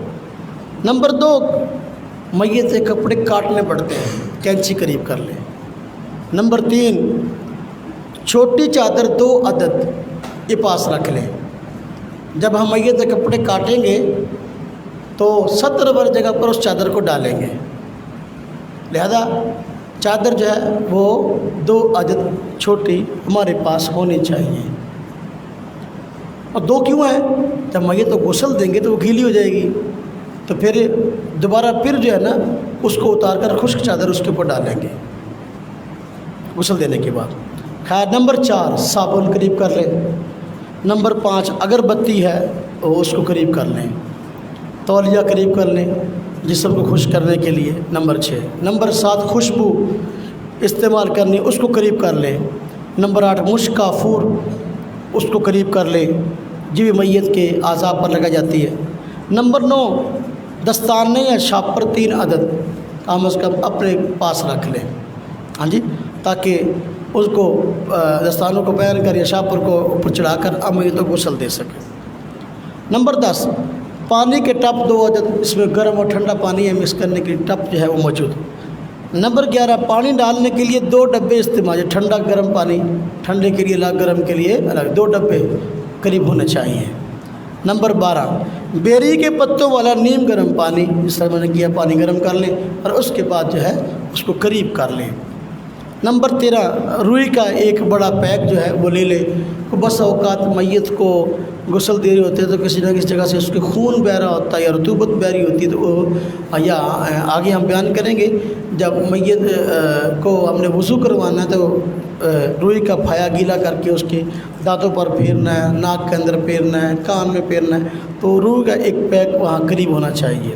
نمبر 2 میت سے کپڑے کاٹنے پڑتے ہیں، کینچی قریب کر لیں۔ نمبر 3 چھوٹی چادر 2 عدد یہ پاس رکھ لیں۔ جب ہم میت سے کپڑے کاٹیں گے تو 70 بار جگہ پر اس چادر کو ڈالیں گے، لہذا چادر جو ہے وہ 2 عدد چھوٹی ہمارے پاس ہونی چاہیے۔ اور 2 کیوں ہے؟ جب میت کو غسل دیں گے تو وہ گیلی ہو جائے گی، تو پھر دوبارہ پھر جو ہے نا اس کو اتار کر خشک چادر اس کے اوپر ڈالیں گے غسل دینے کے بعد۔ خیر نمبر 4 صابن قریب کر لیں۔ نمبر 5 اگر بتی ہے تو اس کو قریب کر لیں۔ تولیہ قریب کر لیں جسم کو خشک کرنے کے لیے۔ نمبر 6 نمبر 7 خوشبو استعمال کرنی، اس کو قریب کر لیں۔ نمبر 8 مشک کافور، اس کو قریب کر لیں، جو بھی میت کے اعضاء پر لگا جاتی ہے۔ نمبر 9 دستانے یا شاپر 3 عدد کم از کم اپنے پاس رکھ لیں، ہاں جی، تاکہ اس کو دستانوں کو پہن کر یا شاپر کو اوپر چڑھا کر میتوں کو غسل دے سکے۔ نمبر 10 پانی کے ٹپ 2 عدد، اس میں گرم اور ٹھنڈا پانی ہے مکس کرنے کے لیے ٹپ جو ہے وہ موجود۔ نمبر 11 پانی ڈالنے کے لیے 2 ڈبے استعمال، ٹھنڈا گرم پانی، ٹھنڈے کے لیے الگ، گرم کے لیے الگ، 2 ڈبے قریب ہونے چاہیے۔ نمبر 12 بیری کے پتوں والا نیم گرم پانی، جس طرح میں نے کیا، پانی گرم کر لیں اور اس کے بعد جو ہے اس کو قریب کر لیں۔ نمبر 13 روئی کا ایک بڑا پیک جو ہے وہ لے لیں۔ بس اوقات میت کو غسل دے رہے ہوتے ہیں تو کسی نہ کسی جگہ سے اس کے خون بہ رہا ہوتا ہے یا رطوبت بہ رہی ہوتی ہے، تو یا آگے ہم بیان کریں گے، جب میت کو ہم نے وضو کروانا ہے تو روئی کا پھایا گیلا کر کے اس کے دانتوں پر پھیرنا ہے، ناک کے اندر پھیرنا ہے، کان میں پھیرنا ہے، تو روئی کا ایک پیک وہاں قریب ہونا چاہیے۔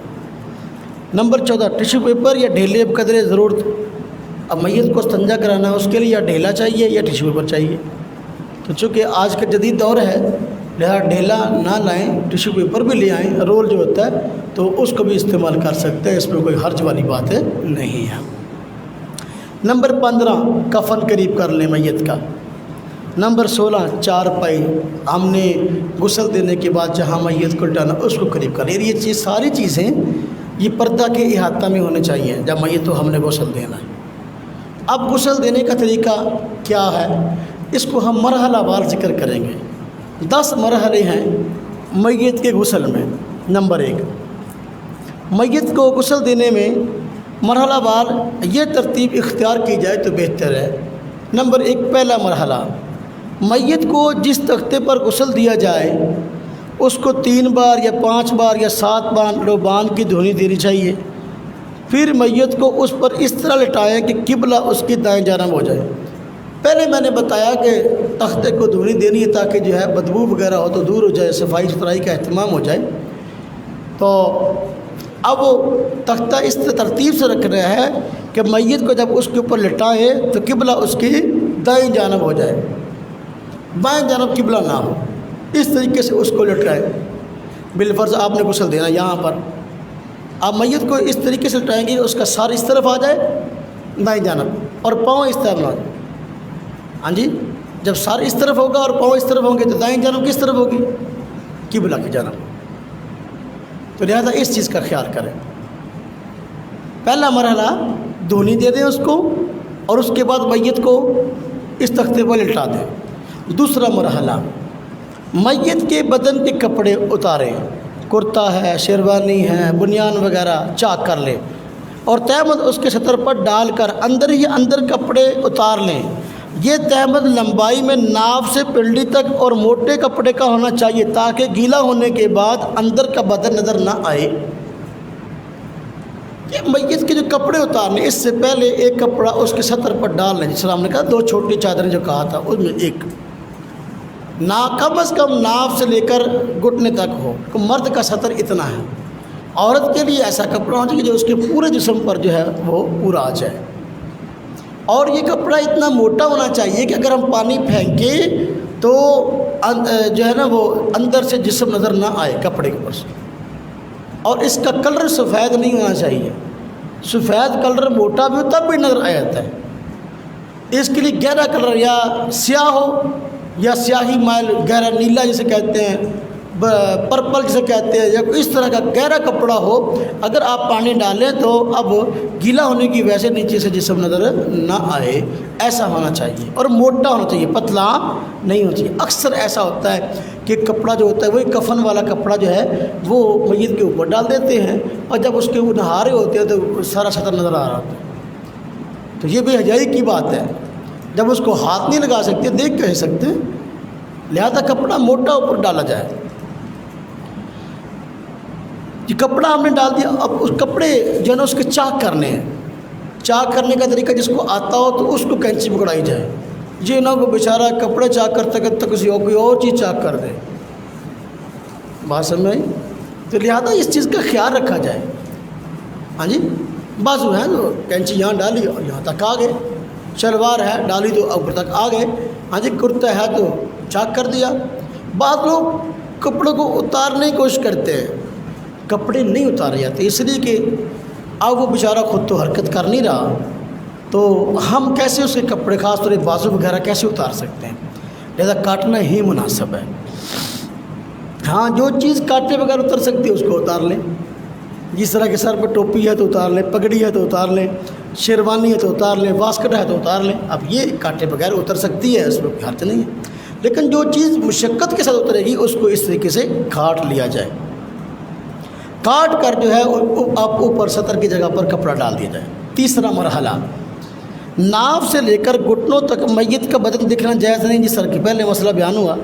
نمبر 14 ٹیشو پیپر یا ڈھیلے قدرے ضرورت، اب میت کو استنجا کرانا ہے اس کے لیے یا ڈھیلا چاہیے یا ٹیشو پیپر چاہیے، تو چونکہ آج کا جدید دور ہے لہٰذا ڈھیلا نہ لائیں، ٹیشو پیپر بھی لے آئیں، رول جو ہوتا ہے تو اس کو بھی استعمال کر سکتے ہیں، اس میں کوئی حرج والی بات نہیں ہے۔ نمبر 15 کفن قریب کر لیں میت کا۔ نمبر 16 چارپائی، ہم نے غسل دینے کے بعد جہاں میت کو لٹانا اس کو قریب کر لیں۔ یہ ساری چیزیں یہ پردہ کے احاطہ میں ہونے چاہیے جب میت کو ہم نے غسل دینا ہے۔ اب غسل دینے کا طریقہ کیا ہے، اس کو ہم مرحلہ وار ذکر کریں گے۔ 10 مرحلے ہیں میت کے غسل میں۔ نمبر 1 میت کو غسل دینے میں مرحلہ وار یہ ترتیب اختیار کی جائے تو بہتر ہے۔ نمبر 1 پہلا مرحلہ، میت کو جس تختے پر غسل دیا جائے اس کو 3 بار یا 5 بار یا 7 بار لوبان کی دھونی دینی چاہیے۔ پھر میت کو اس پر اس طرح لٹائیں کہ قبلہ اس کی دائیں جانب ہو جائے۔ پہلے میں نے بتایا کہ تختے کو دھونی دینی ہے تاکہ جو ہے بدبو وغیرہ ہو تو دور ہو جائے، صفائی ستھرائی کا اہتمام ہو جائے۔ تو اب تختہ اس ترتیب سے رکھنا ہے کہ میت کو جب اس کے اوپر لٹائیں تو قبلہ اس کی دائیں جانب ہو جائے، بائیں جانب قبلہ نہ ہو، اس طریقے سے اس کو لٹائیں۔ بالفرض آپ نے غسل دینا یہاں پر، آپ میت کو اس طریقے سے لٹائیں گے اس کا سر اس طرف آ جائے دائیں جانب اور پاؤں اس طرف آ جائے، ہاں جی، جب سر اس طرف ہوگا اور پاؤں اس طرف ہوں گے تو دائیں جانب کس طرف ہوگی؟ قبلہ کی جانب. تو لہذا اس چیز کا خیال کریں. پہلا مرحلہ دھونی دے دیں اس کو اور اس کے بعد میت کو اس تختے پر لٹا دیں. دوسرا مرحلہ میت کے بدن کے کپڑے اتاریں، کرتا ہے، شیروانی ہے، بنیان وغیرہ چاک کر لیں اور تہمد اس کے سطر پر ڈال کر اندر ہی اندر کپڑے اتار لیں. یہ تہمد لمبائی میں ناف سے پنڈلی تک اور موٹے کپڑے کا ہونا چاہیے تاکہ گیلا ہونے کے بعد اندر کا بدن نظر نہ آئے. یہ میت کے جو کپڑے اتارنے اس سے پہلے ایک کپڑا اس کے سطر پر ڈال لیں. جس طرح ہم نے کہا 2 چھوٹی چادریں جو کہا تھا اس میں ایک کم از کم ناف سے لے کر گھٹنے تک ہو. مرد کا سطر اتنا ہے، عورت کے لیے ایسا کپڑا ہونا چاہیے جو اس کے پورے جسم پر جو ہے وہ پورا آ جائے. اور یہ کپڑا اتنا موٹا ہونا چاہیے کہ اگر ہم پانی پھینکیں تو جو ہے نا وہ اندر سے جسم نظر نہ آئے کپڑے کے اوپر سے. اور اس کا کلر سفید نہیں ہونا چاہیے. سفید کلر موٹا بھی ہو تب بھی نظر آ جاتا ہے. اس کے لیے گہرا کلر یا سیاہ ہو یا سیاہی مائل گہرا نیلا جسے کہتے ہیں، پرپل جسے کہتے ہیں، یا اس طرح کا گہرا کپڑا ہو. اگر آپ پانی ڈالیں تو اب گیلا ہونے کی وجہ سے نیچے سے جسم نظر نہ آئے. ایسا ہونا چاہیے اور موٹا ہونا چاہیے، پتلا نہیں ہونا چاہیے. اکثر ایسا ہوتا ہے کہ کپڑا جو ہوتا ہے وہی کفن والا کپڑا جو ہے وہ میت کے اوپر ڈال دیتے ہیں اور جب اس کے وہ نہا رہے ہوتے ہیں تو سارا سطر نظر آ رہا ہوتا ہے. تو یہ بے حیائی کی بات ہے. جب اس کو ہاتھ نہیں لگا سکتے، دیکھ کہہ سکتے، لہذا کپڑا موٹا اوپر ڈالا جائے. یہ کپڑا ہم نے ڈال دیا. اب اس کپڑے جو ہے نا اس کے چاک کرنے ہیں. چاک کرنے کا طریقہ جس کو آتا ہو تو اس کو کینچی پکڑائی جائے. یہ نہ کو بیچارہ کپڑے چاک کرتے کرتے کسی اور کوئی اور چیز چاک کر دے. بات سمجھ آئی؟ تو لہٰذا اس چیز کا خیال رکھا جائے. ہاں جی، بازو ہیں تو کینچی یہاں ڈالی اور یہاں تک آ گئے. شلوار ہے ڈالی تو اوپر تک آ گئے. ہاں جی، کرتا ہے تو چاک کر دیا. بعض لوگ کپڑوں کو اتارنے کی کوشش کرتے ہیں، کپڑے نہیں اتارے جاتے اس لیے کہ اب وہ بیچارہ خود تو حرکت کر نہیں رہا، تو ہم کیسے اس کے کپڑے خاص طور بازو وغیرہ کیسے اتار سکتے ہیں؟ لہذا کاٹنا ہی مناسب ہے. ہاں، جو چیز کاٹے بغیر اتر سکتی ہے اس کو اتار لیں. جس طرح کے سر پہ ٹوپی ہے تو اتار لیں، پگڑی ہے تو اتار لیں، شیروانی ہے تو اتار لیں، واسکٹ ہے تو اتار لیں. اب یہ کاٹے بغیر اتر سکتی ہے، اس میں کوئی حرج نہیں ہے. لیکن جو چیز مشقت کے ساتھ اترے گی اس کو اس طریقے سے کاٹ لیا جائے. کاٹ کر جو ہے آپ اوپر سطر کی جگہ پر کپڑا ڈال دیا جائے. تیسرا مرحلہ ناف سے لے کر گھٹنوں تک میت کا بدن دکھنا جائز نہیں. جس طرح کہ پہلے مسئلہ بیان ہوا،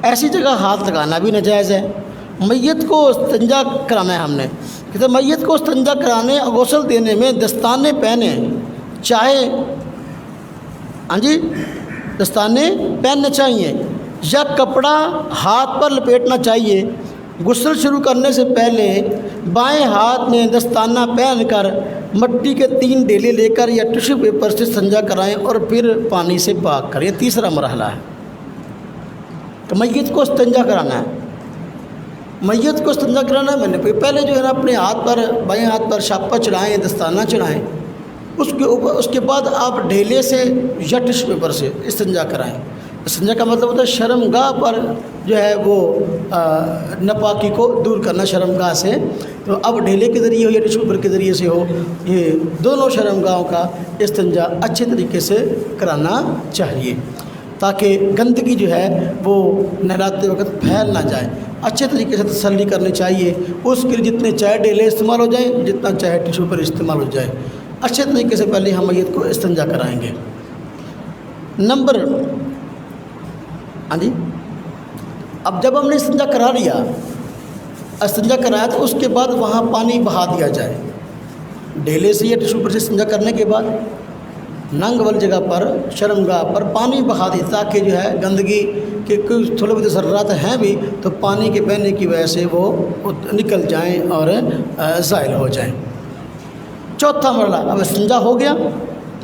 ایسی جگہ ہاتھ لگانا بھی ناجائز ہے. میت کو استنجا کرانا ہے ہم نے، کہ میت کو استنجا کرانے اور غسل دینے میں دستانے پہنے، چاہے ہاں جی دستانے پہننے چاہیے یا کپڑا ہاتھ پر لپیٹنا چاہیے. غسل شروع کرنے سے پہلے بائیں ہاتھ میں دستانہ پہن کر مٹی کے 3 ڈیلے لے کر یا ٹشو پیپر سے استنجا کرائیں اور پھر پانی سے پاک کریں. یہ تیسرا مرحلہ ہے. تو میت کو استنجا کرانا ہے. میت کو استنجا کرانا ہے میں نے پہلے جو ہے نا اپنے ہاتھ پر بائیں ہاتھ پر شاپہ چڑھائیں، دستانہ چڑھائیں. اس کے بعد آپ ڈھیلے سے یا ٹشو پیپر سے استنجا کرائیں. استنجا کا مطلب ہوتا ہے شرمگاہ پر جو ہے وہ ناپاکی کو دور کرنا شرمگاہ سے. تو اب ڈھیلے کے ذریعے ہو یا ٹشو پیپر کے ذریعے سے ہو، یہ دونوں شرمگاہوں کا استنجا اچھے طریقے سے کرانا چاہیے تاکہ گندگی جو ہے وہ نہلاتے وقت پھیل نہ جائے. اچھے طریقے سے تسلی کرنی چاہیے. اس کے لیے جتنے چاہے ڈیلے استعمال ہو جائیں، جتنا چاہے ٹشو پیپر استعمال ہو جائے. اچھے طریقے سے پہلے ہم میت کو استنجا کرائیں گے. نمبر ہاں جی، اب جب ہم نے استنجا کرا لیا، استنجا کرایا تو اس کے بعد وہاں پانی بہا دیا جائے. ڈیلے سے یا ٹشو پیپر سے استنجا کرنے کے بعد ننگ والی جگہ پر شرمگاہ پر پانی بہا دی تاکہ جو ہے گندگی کے کچھ تھوڑے بہت ذرات ہیں بھی تو پانی کے بہنے کی وجہ سے وہ نکل جائیں اور زائل ہو جائیں. چوتھا مرحلہ اب استنجا ہو گیا.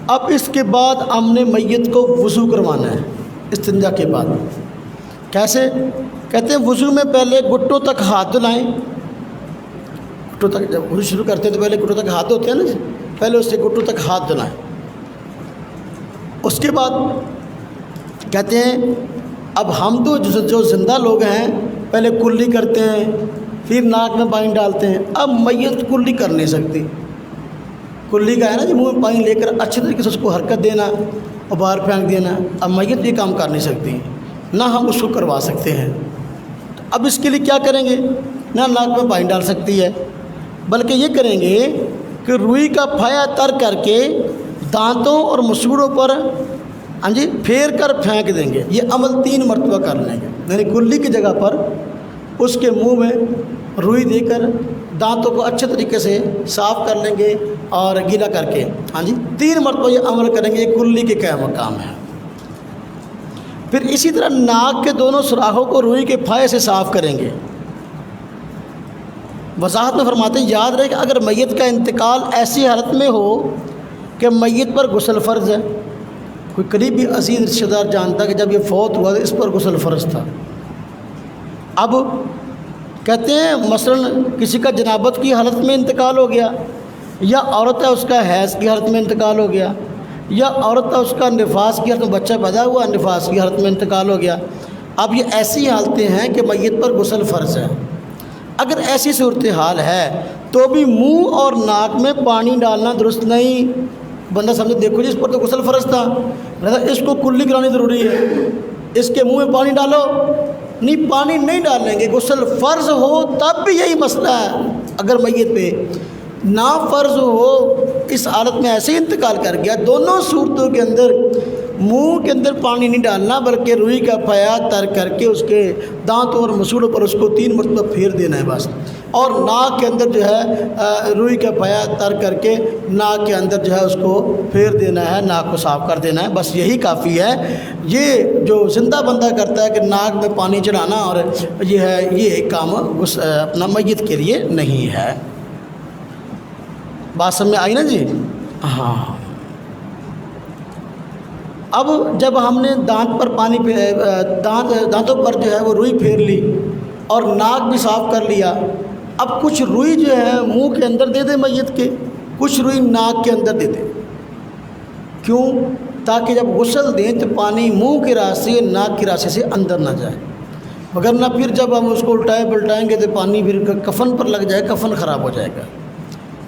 اب اس کے بعد ہم نے میت کو وضو کروانا ہے. استنجا کے بعد کیسے؟ کہتے ہیں وضو میں پہلے گھٹوں تک ہاتھ دھلائیں. گھٹوں تک جب وضو شروع کرتے ہیں تو پہلے گھٹوں تک ہاتھ دھوتے ہیں نا، پہلے اس سے گھٹوں تک ہاتھ دھلائیں. اس کے بعد کہتے ہیں اب ہم تو جو زندہ لوگ ہیں پہلے کلی کرتے ہیں، پھر ناک میں پانی ڈالتے ہیں، اب میت کلی کر نہیں سکتی۔ کلی کا ہے نا جی، منہ میں پانی لے کر اچھے طریقے سے اس کو حرکت دینا اور باہر پھینک دینا، اب میت یہ کام کر نہیں سکتی، نہ ہم اس کو کروا سکتے ہیں۔ تو اب اس کے لیے کیا کریں گے؟ نہ ناک میں پانی ڈال سکتی ہے، بلکہ یہ کریں گے کہ روئی کا پھایا تر کر کے دانتوں اور مسوڑوں پر پھیر کر پھینک دیں گے۔ یہ عمل 3 مرتبہ کر لیں گے، یعنی کلی کی جگہ پر اس کے منہ میں روئی دے کر دانتوں کو اچھے طریقے سے صاف کر لیں گے اور گیلا کر کے 3 مرتبہ یہ عمل کریں گے۔ یہ کلی کے کیا مقام ہے۔ پھر اسی طرح ناک کے دونوں سوراخوں کو روئی کے پھائے سے صاف کریں گے۔ وضاحت میں فرماتے ہیں یاد رہے کہ اگر میت کا انتقال ایسی حالت میں ہو کہ میت پر غسل فرض ہے، کوئی قریبی عزیز رشتہ دار جانتا کہ جب یہ فوت ہوا تو اس پر غسل فرض تھا، اب کہتے ہیں مثلا کسی کا جنابت کی حالت میں انتقال ہو گیا، یا عورت ہے اس کا حیض کی حالت میں انتقال ہو گیا، یا عورت ہے اس کا نفاس کی حالت میں بچہ پیدا ہوا نفاس کی حالت میں انتقال ہو گیا، اب یہ ایسی حالتیں ہیں کہ میت پر غسل فرض ہے۔ اگر ایسی صورتحال ہے تو بھی منہ اور ناک میں پانی ڈالنا درست نہیں۔ بندہ سمجھے دیکھو جی اس پر تو غسل فرض تھا، اس کو کلی کرانی ضروری ہے، اس کے منہ میں پانی ڈالو، نہیں پانی نہیں ڈالیں گے۔ غسل فرض ہو تب بھی یہی مسئلہ ہے، اگر میت پہ نا فرض ہو اس حالت میں ایسے ہی انتقال کر گیا، دونوں صورتوں کے اندر منہ کے اندر پانی نہیں ڈالنا بلکہ روئی کا پھایا تر کر کے اس کے دانتوں اور مسوڑوں پر اس کو 3 مرتبہ پھیر دینا ہے بس، اور ناک کے اندر جو ہے روئی کا پھایا تر کر کے ناک کے اندر جو ہے اس کو پھیر دینا ہے، ناک کو صاف کر دینا ہے، بس یہی کافی ہے۔ یہ جو زندہ بندہ کرتا ہے کہ ناک میں پانی چڑھانا اور یہ ہے، یہ کام اپنا میت کے لیے نہیں ہے۔ بات سمجھ میں آئی نا جی؟ ہاں۔ اب جب ہم نے دانت پر پانی دانتوں پر جو ہے وہ روئی پھیر لی اور ناک بھی صاف کر لیا، اب کچھ روئی جو ہے منہ کے اندر دے دیں میت کے، کچھ روئی ناک کے اندر دے دیں۔ کیوں؟ تاکہ جب غسل دیں تو پانی منہ کے راستے ناک کے راستے سے اندر نہ جائے، وگرنہ پھر جب ہم اس کو پلٹائیں گے تو پانی پھر کفن پر لگ جائے، کفن خراب ہو جائے گا۔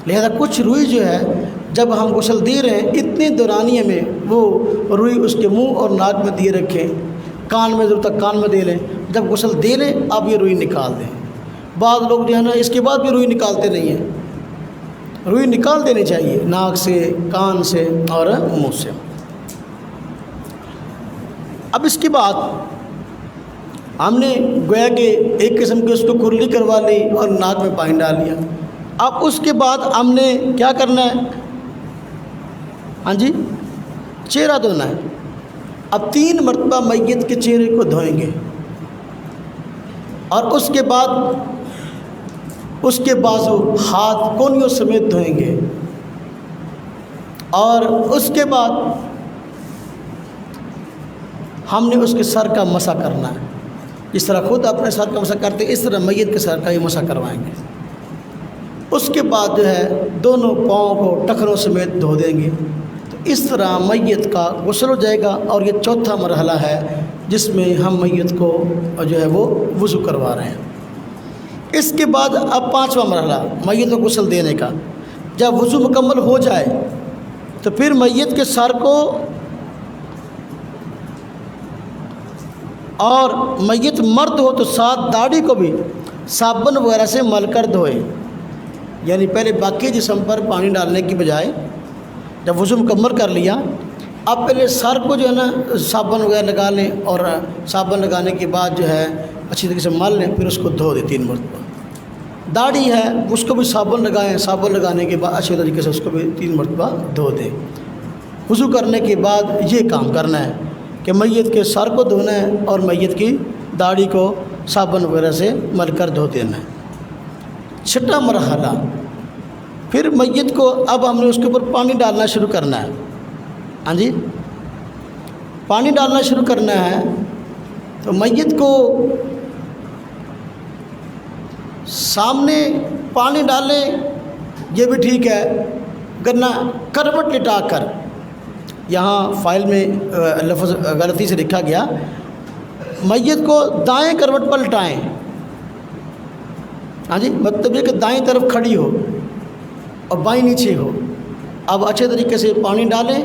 لہذا کچھ روئی جو ہے جب ہم غسل دے رہے ہیں اتنے دورانیے میں وہ روئی اس کے منہ اور ناک میں دیے رکھیں، کان میں ضرورت تک کان میں دے لیں، جب غسل دے لیں اب یہ روئی نکال دیں۔ بعض لوگ جو ہے نا اس کے بعد بھی روئی نکالتے نہیں ہیں، روئی نکال دینی چاہیے ناک سے، کان سے اور منہ سے۔ اب اس کے بعد ہم نے گویا کہ ایک قسم کی اس کو کرلی کروا لی اور ناک میں پانی ڈال لیا۔ اب اس کے بعد ہم نے کیا کرنا ہے؟ چہرہ دھونا ہے۔ اب 3 مرتبہ میت کے چہرے کو دھوئیں گے، اور اس کے بعد اس کے بازو ہاتھ کونیوں سمیت دھوئیں گے، اور اس کے بعد ہم نے اس کے سر کا مسح کرنا ہے۔ جس طرح خود اپنے سر کا مسح کرتے اس طرح میت کے سر کا ہی مسح کروائیں گے۔ اس کے بعد جو ہے دونوں پاؤں کو ٹخنوں سمیت دھو دیں گے۔ تو اس طرح میت کا غسل ہو جائے گا، اور یہ 4تھا مرحلہ ہے جس میں ہم میت کو جو ہے وہ وضو کروا رہے ہیں۔ اس کے بعد اب 5واں مرحلہ میت کو غسل دینے کا۔ جب وضو مکمل ہو جائے تو پھر میت کے سر کو اور میت مرد ہو تو ساتھ داڑھی کو بھی صابن وغیرہ سے مل کر دھوئے، یعنی پہلے باقی جسم پر پانی ڈالنے کی بجائے جب وضو مکمل کر لیا اب پہلے سر کو جو ہے نا صابن وغیرہ لگا لیں، اور صابن لگانے کے بعد جو ہے اچھی طریقے سے مل لیں، پھر اس کو دھو دیں 3 مرتبہ۔ داڑھی ہے اس کو بھی صابن لگائیں، صابن لگانے کے بعد اچھے طریقے سے اس کو بھی 3 مرتبہ دھو دیں۔ وضو کرنے کے بعد یہ کام کرنا ہے کہ میت کے سر کو دھونا ہے اور میت کی داڑھی کو صابن وغیرہ سے مل کر دھو دینا ہے۔ 6واں مرحلہ پھر میت کو اب ہم نے اس کے اوپر پانی ڈالنا شروع کرنا ہے۔ پانی ڈالنا شروع کرنا ہے تو میت کو سامنے پانی ڈالیں یہ بھی ٹھیک ہے، ورنہ کروٹ لٹا کر یہاں فائل میں لفظ غلطی سے لکھا گیا، میت کو دائیں کروٹ پر لٹائیں، ہاں جی، مطلب یہ کہ دائیں طرف کھڑی ہو اور بائیں نیچے ہو۔ اب اچھے طریقے سے پانی ڈالیں،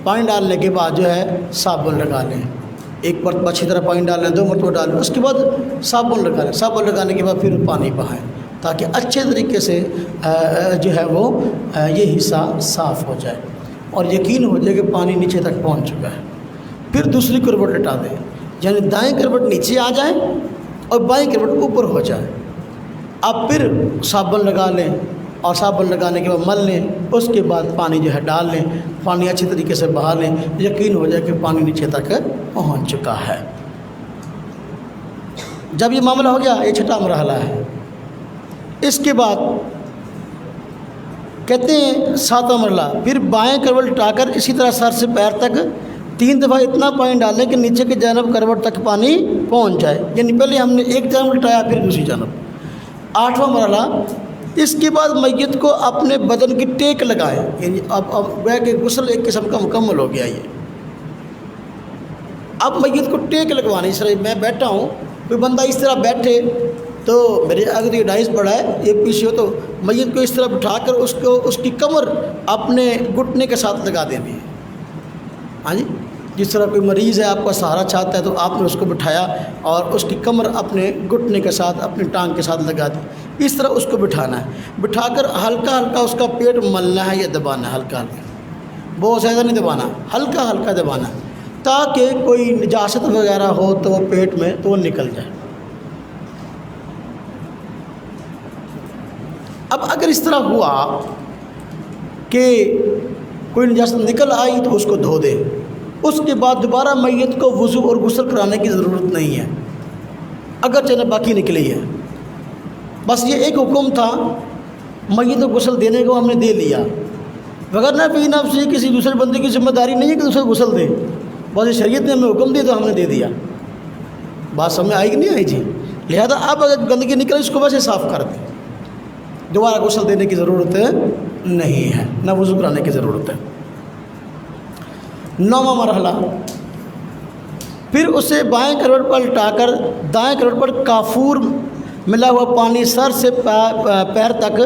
پانی ڈالنے کے بعد جو ہے صابن لگا لیں، ایک مرتبہ اچھی طرح پانی ڈال لیں، 2 مرتبہ ڈال لیں، اس کے بعد صابن لگا لیں، صابن لگانے کے بعد پھر پانی بہائیں تاکہ اچھے طریقے سے جو ہے وہ یہ حصہ صاف ہو جائے اور یقین ہو جائے کہ پانی نیچے تک پہنچ چکا ہے۔ پھر دوسری کروٹ لٹا دیں، یعنی دائیں کروٹ نیچے آ جائیں اور بائیں کروٹ اوپر ہو جائے۔ اب پھر صابن لگا لیں اور صابن لگانے کے بعد مل لیں، اس کے بعد پانی جو ہے ڈال لیں، پانی اچھی طریقے سے بہا لیں، یقین ہو جائے کہ پانی نیچے تک پہنچ چکا ہے۔ جب یہ معاملہ ہو گیا، یہ چھٹا مرحلہ ہے۔ اس کے بعد کہتے ہیں 7واں مرحلہ، پھر بائیں کروٹ لٹا کر اسی طرح سر سے پیر تک 3 دفعہ اتنا پانی ڈالیں کہ نیچے کی جانب کروٹ تک پانی پہنچ جائے، یعنی پہلے ہم نے ایک جانب لٹایا پھر دوسری جانب۔ 8واں مرحلہ، اس کے بعد میت کو اپنے بدن کی ٹیک لگائیں، یعنی اب گویا کہ غسل ایک قسم کا مکمل ہو گیا یہ۔ اب میت کو ٹیک لگوانی، اس طرح میں بیٹھا ہوں، کوئی بندہ اس طرح بیٹھے تو میرے اگر یہ ڈائس بڑا ہے، یہ پیچھے ہو، تو میت کو اس طرح بٹھا کر اس کی کمر اپنے گھٹنے کے ساتھ لگا دینی ہے، ہاں جی۔ جس طرح کوئی مریض ہے، آپ کا سہارا چاہتا ہے، تو آپ نے اس کو بٹھایا اور اس کی کمر اپنے گھٹنے کے ساتھ، اپنی ٹانگ کے ساتھ لگا دی، اس طرح اس کو بٹھانا ہے۔ بٹھا کر ہلکا ہلکا اس کا پیٹ ملنا ہے یا دبانا ہے، ہلکا ہلکا، بہت زیادہ نہیں دبانا، ہلکا ہلکا دبانا، تاکہ کوئی نجاست وغیرہ ہو تو وہ پیٹ میں تو وہ نکل جائے۔ اب اگر اس طرح ہوا کہ کوئی نجاست نکل آئی تو اس کو دھو دے، اس کے بعد دوبارہ میت کو وضو اور غسل کرانے کی ضرورت نہیں ہے اگر چلے باقی نکلی ہے۔ بس یہ ایک حکم تھا، میت کو غسل دینے کو ہم نے دے لیا، وغیرہ فی نفسی کسی دوسرے بندے کی ذمہ داری نہیں ہے کہ دوسرے غسل دے، بس یہ شریعت نے ہمیں حکم دیا تو ہم نے دے دیا۔ بات سمجھ آئی کہ نہیں آئی جی؟ لہذا اب اگر گندگی نکلے اس کو ویسے صاف کر دیں، دوبارہ غسل دینے کی ضرورت نہیں ہے، نہ وضو کرانے کی ضرورت ہے۔ 9واں مرحلہ، پھر اسے بائیں کروٹ پر لٹا کر دائیں کروٹ پر کافور ملا ہوا پانی سر سے پیر تک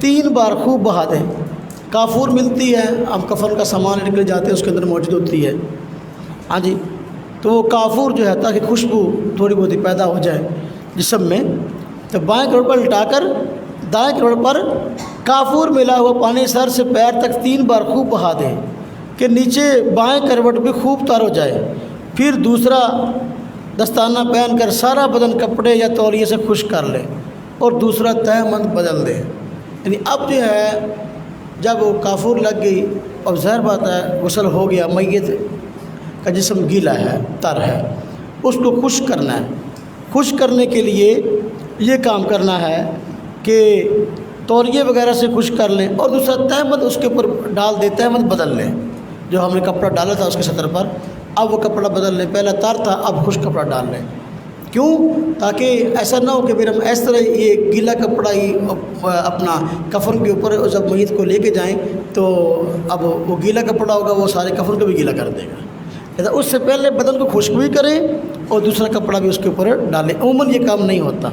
3 بار خوب بہا دیں۔ کافور ملتی ہے، ہم کفن کا سامان لے کر جاتے ہیں، اس کے اندر موجود ہوتی ہے، ہاں جی، تو وہ کافور جو ہے تاکہ خوشبو تھوڑی بہت پیدا ہو جائے جسم میں، تو بائیں کروٹ پر لٹا کر دائیں کروٹ پر کافور ملا ہوا پانی سر سے پیر تک 3 بار خوب بہا دیں کہ نیچے بائیں کروٹ بھی خوب تار ہو جائے۔ پھر دوسرا دستانہ پہن کر سارا بدن کپڑے یا تولیے سے خشک کر لیں اور دوسرا تہمند بدل دیں۔ یعنی اب جو ہے جب وہ کافور لگ گئی، اب ظاہر بات ہے غسل ہو گیا، میت کا جسم گیلا ہے، تر ہے، اس کو خشک کرنا ہے۔ خشک کرنے کے لیے یہ کام کرنا ہے کہ تولیے وغیرہ سے خشک کر لیں اور دوسرا تہمند اس کے اوپر ڈال دیں، تہمند بدل لیں، جو ہم نے کپڑا ڈالا تھا اس کے سطر پر، اب وہ کپڑا بدل لیں، پہلا تر تھا اب خشک کپڑا ڈال لیں۔ کیوں؟ تاکہ ایسا نہ ہو کہ پھر ہم اس طرح یہ گیلا کپڑا ہی اپنا کفن کے اوپر جب میت کو لے کے جائیں تو اب وہ گیلا کپڑا ہوگا، وہ سارے کفن کو بھی گیلا کر دے گا۔ اس سے پہلے بدن کو خشک بھی کریں اور دوسرا کپڑا بھی اس کے اوپر ڈالیں۔ عموماً یہ کام نہیں ہوتا،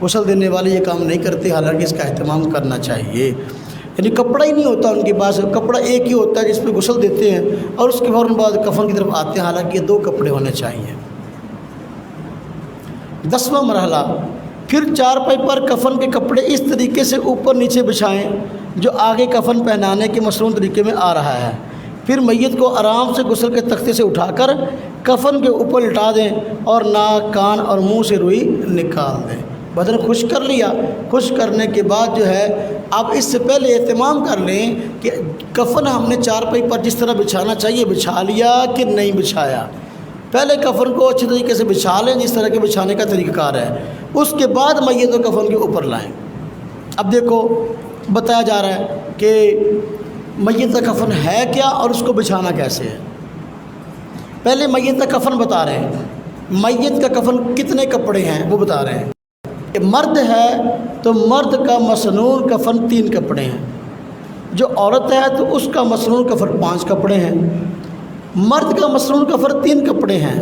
غسل دینے والے یہ کام نہیں کرتے، حالانکہ اس کا اہتمام کرنا چاہیے۔ یعنی کپڑا ہی نہیں ہوتا ان کے پاس، کپڑا ایک ہی ہوتا ہے جس پہ غسل دیتے ہیں اور اس کے فوراً بعد کفن کی طرف آتے ہیں، حالانکہ یہ 2 کپڑے ہونے چاہیے۔ 10واں مرحلہ، پھر چارپائی پر کفن کے کپڑے اس طریقے سے اوپر نیچے بچھائیں جو آگے کفن پہنانے کے مشروع طریقے میں آ رہا ہے۔ پھر میت کو آرام سے غسل کے تختے سے اٹھا کر کفن کے اوپر لٹا دیں اور ناک، کان اور منہ سے روئی نکال دیں۔ بدن خشک کر لیا، خشک کرنے کے بعد جو ہے آپ اس سے پہلے اہتمام کر لیں کہ کفن ہم نے چارپائی پر جس طرح بچھانا چاہیے بچھا لیا کہ نہیں بچھایا۔ پہلے کفن کو اچھی طریقے سے بچھا لیں جس طرح کے بچھانے کا طریقہ کار ہے، اس کے بعد میت کو کفن کے اوپر لائیں۔ اب دیکھو بتایا جا رہا ہے کہ میت کا کفن ہے کیا اور اس کو بچھانا کیسے ہے۔ پہلے میت کا کفن بتا رہے ہیں، میت کا کفن کتنے کپڑے ہیں وہ بتا رہے ہیں۔ کہ مرد ہے تو مرد کا مسنون کفن 3 کپڑے ہیں، جو عورت ہے تو اس کا مسنون کفن 5 کپڑے ہیں، مرد کا مسنون کفن 3 کپڑے ہیں،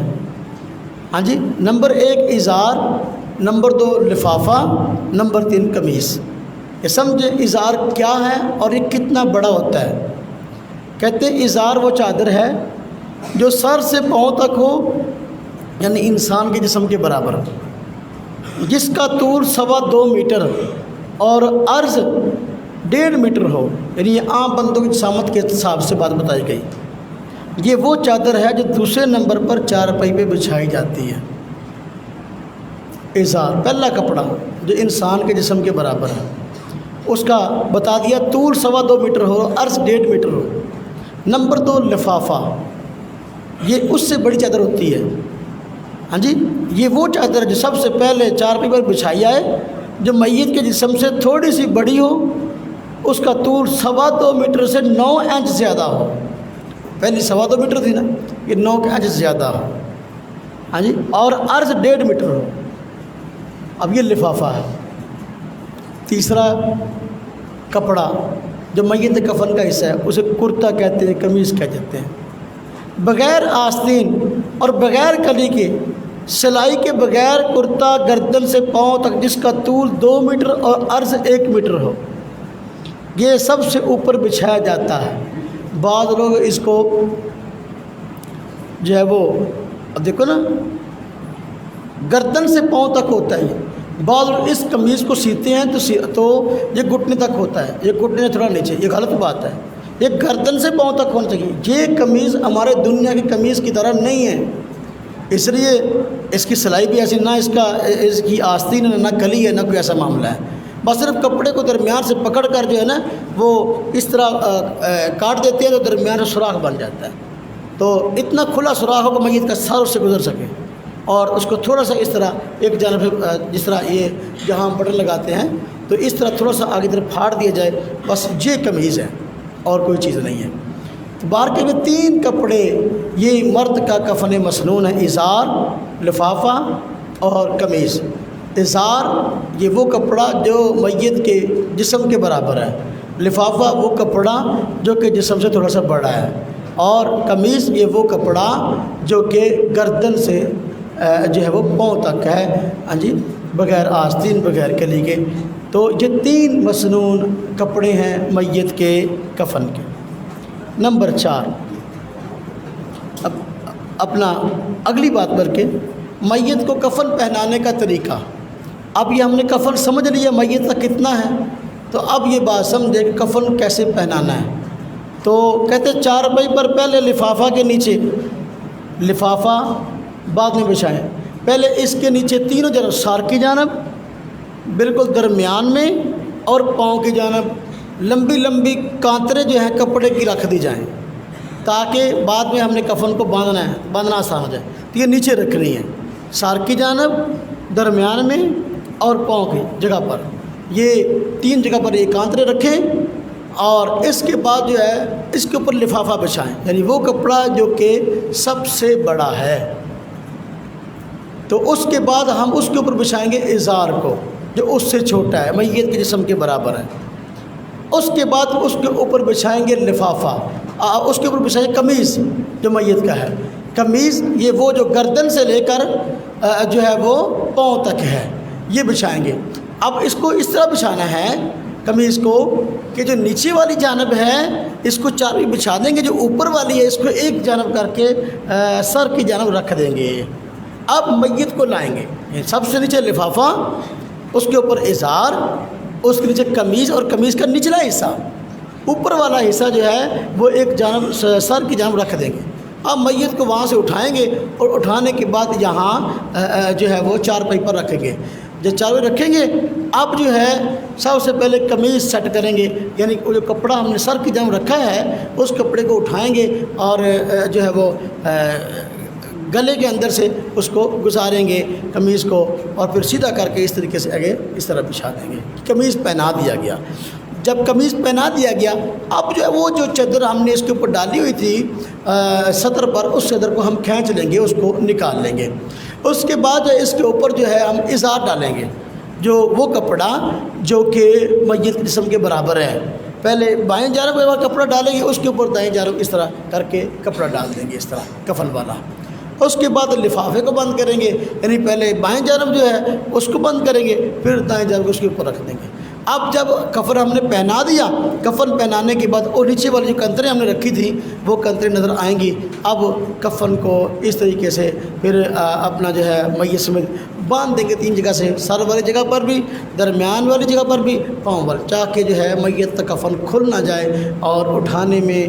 ہاں جی، نمبر 1 ازار، نمبر 2 لفافہ، نمبر 3 قمیص۔ یہ سمجھے ازار کیا ہے اور یہ کتنا بڑا ہوتا ہے۔ کہتے ہیں ازار وہ چادر ہے جو سر سے پاؤں تک ہو، یعنی انسان کے جسم کے برابر، جس کا طول 2.25 میٹر اور عرض 1.5 میٹر ہو، یعنی یہ عام بندوں کی جسامت کے حساب سے بات بتائی گئی۔ یہ وہ چادر ہے جو دوسرے نمبر پر 4 پائی پہ بچھائی جاتی ہے۔ ازار پہلا کپڑا جو انسان کے جسم کے برابر ہے، اس کا بتا دیا طول 2.25 میٹر ہو، عرض 1.5 میٹر ہو۔ نمبر 2 لفافہ، یہ اس سے بڑی چادر ہوتی ہے، ہاں جی، یہ وہ چادر جو سب سے پہلے 4 پائی پر بچھائی جائے، جو میت کے جسم سے تھوڑی سی بڑی ہو، اس کا طول 2.25 میٹر سے 9 انچ زیادہ ہو۔ پہلی 2.25 میٹر تھی نا، یہ 9 انچ زیادہ ہو، ہاں جی، اور عرض 1.5 میٹر ہو۔ اب یہ لفافہ ہے۔ تیسرا کپڑا جو میت کفن کا حصہ ہے، اسے کرتا کہتے ہیں، قمیص کہتے ہیں۔ بغیر آستین اور بغیر کلی کے، سلائی کے بغیر کرتا گردن سے پاؤں تک، جس کا طول 2 میٹر اور عرض 1 میٹر ہو، یہ سب سے اوپر بچھایا جاتا ہے۔ بعض لوگ اس کو جو ہے وہ دیکھو نا، گردن سے پاؤں تک ہوتا ہے۔ بعض لوگ اس قمیض کو سیتے ہیں تو یہ گھٹنے تک ہوتا ہے، یہ گھٹنے سے تھوڑا نیچے، یہ غلط بات ہے۔ یہ گردن سے پاؤں تک ہونا چاہیے۔ یہ قمیض ہمارے دنیا کی قمیض کی طرح نہیں ہے، اس لیے اس کی سلائی بھی ایسی، نہ اس کی آستین ہے، نہ کلی ہے، نہ کوئی ایسا معاملہ ہے۔ بس صرف کپڑے کو درمیان سے پکڑ کر جو ہے نا وہ اس طرح کاٹ دیتے ہیں تو درمیان سے سوراخ بن جاتا ہے، تو اتنا کھلا سوراخ ہو کہ میت کا سر اس سے گزر سکے، اور اس کو تھوڑا سا اس طرح ایک جانب سے، جس طرح یہ جہاں ہم بٹن لگاتے ہیں تو اس طرح تھوڑا سا آگے طرف پھاڑ دیا جائے، بس یہ قمیض ہے اور کوئی چیز نہیں ہے۔ تو باہر کے 3 کپڑے یہ مرد کا کفن مسنون ہے، ازار، لفافہ اور قمیص۔ ازار یہ وہ کپڑا جو میت کے جسم کے برابر ہے، لفافہ وہ کپڑا جو کہ جسم سے تھوڑا سا بڑا ہے، اور قمیص یہ وہ کپڑا جو کہ گردن سے جو ہے وہ پاؤں تک ہے، ہاں جی، بغیر آستین، بغیر کلی کے۔ تو یہ 3 مسنون کپڑے ہیں میت کے کفن کے۔ نمبر 4، اب اپنا اگلی بات پر کے میت کو کفن پہنانے کا طریقہ۔ اب یہ ہم نے کفن سمجھ لیا میت کا کتنا ہے، تو اب یہ بات سمجھے کہ کفن کیسے پہنانا ہے۔ تو کہتے 4 پائی پر پہلے لفافہ کے نیچے، لفافہ بعد میں بچھائیں، پہلے اس کے نیچے تینوں جانب، سار کی جانب، بالکل درمیان میں، اور پاؤں کی جانب لمبی لمبی کانتریں جو ہیں کپڑے کی رکھ دی جائیں، تاکہ بعد میں ہم نے کفن کو باندھنا آسان ہو جائے۔ تو یہ نیچے رکھنی ہے، سار کی جانب، درمیان میں اور پاؤں کی جگہ پر، یہ 3 جگہ پر یہ کانتریں رکھیں، اور اس کے بعد جو ہے اس کے اوپر لفافہ بچھائیں، یعنی وہ کپڑا جو کہ سب سے بڑا ہے۔ تو اس کے بعد ہم اس کے اوپر بچھائیں گے ازار کو، جو اس سے چھوٹا ہے، میت کے جسم کے برابر ہے۔ اس کے بعد اس کے اوپر بچھائیں گے لفافہ، اس کے اوپر بچھائیں گے قمیص جو میت کا ہے۔ قمیص یہ وہ جو گردن سے لے کر جو ہے وہ پاؤں تک ہے، یہ بچھائیں گے۔ اب اس کو اس طرح بچھانا ہے قمیص کو کہ جو نیچے والی جانب ہے اس کو 4 بھی بچھا دیں گے، جو اوپر والی ہے اس کو ایک جانب کر کے سر کی جانب رکھ دیں گے۔ اب میت کو لائیں گے، سب سے نیچے لفافہ، اس کے اوپر ازار، اس کے نیچے قمیص، اور قمیص کا نچلا حصہ، اوپر والا حصہ جو ہے وہ ایک جانب سر کی جانب رکھ دیں گے۔ اب میت کو وہاں سے اٹھائیں گے، اور اٹھانے کے بعد یہاں جو ہے وہ 4 پائی پر رکھیں گے۔ جب 4 پائی رکھیں گے، اب جو ہے سب سے پہلے قمیص سیٹ کریں گے، یعنی جو کپڑا ہم نے سر کی جانب رکھا ہے اس کپڑے کو اٹھائیں گے، اور جو ہے وہ گلے کے اندر سے اس کو گزاریں گے قمیص کو، اور پھر سیدھا کر کے اس طریقے سے آگے اس طرح بچھا دیں گے۔ قمیص پہنا دیا گیا۔ جب قمیص پہنا دیا گیا، اب جو ہے وہ جو چادر ہم نے اس کے اوپر ڈالی ہوئی تھی سطر پر، اس چادر کو ہم کھینچ لیں گے، اس کو نکال لیں گے۔ اس کے بعد اس کے اوپر جو ہے ہم ازار ڈالیں گے، جو وہ کپڑا جو کہ میت کے جسم کے برابر ہے، پہلے بائیں جانب کپڑا ڈالیں گے، اس کے اوپر دائیں جانب اس طرح کر کے کپڑا ڈال دیں گے، اس طرح کفن والا۔ اس کے بعد لفافے کو بند کریں گے، یعنی پہلے بائیں جانب جو ہے اس کو بند کریں گے، پھر دائیں جانب اس کے اوپر رکھ دیں گے۔ اب جب کفن ہم نے پہنا دیا، کفن پہنانے کے بعد اور نیچے والی جو کنتریں ہم نے رکھی تھی وہ کنتریں نظر آئیں گی۔ اب کفن کو اس طریقے سے پھر اپنا جو ہے میت سمیت باندھ دیں گے 3 جگہ سے، سر والی جگہ پر بھی، درمیان والی جگہ پر بھی، پاؤں والی، تاکہ جو ہے میت کا کفن کھل نہ جائے اور اٹھانے میں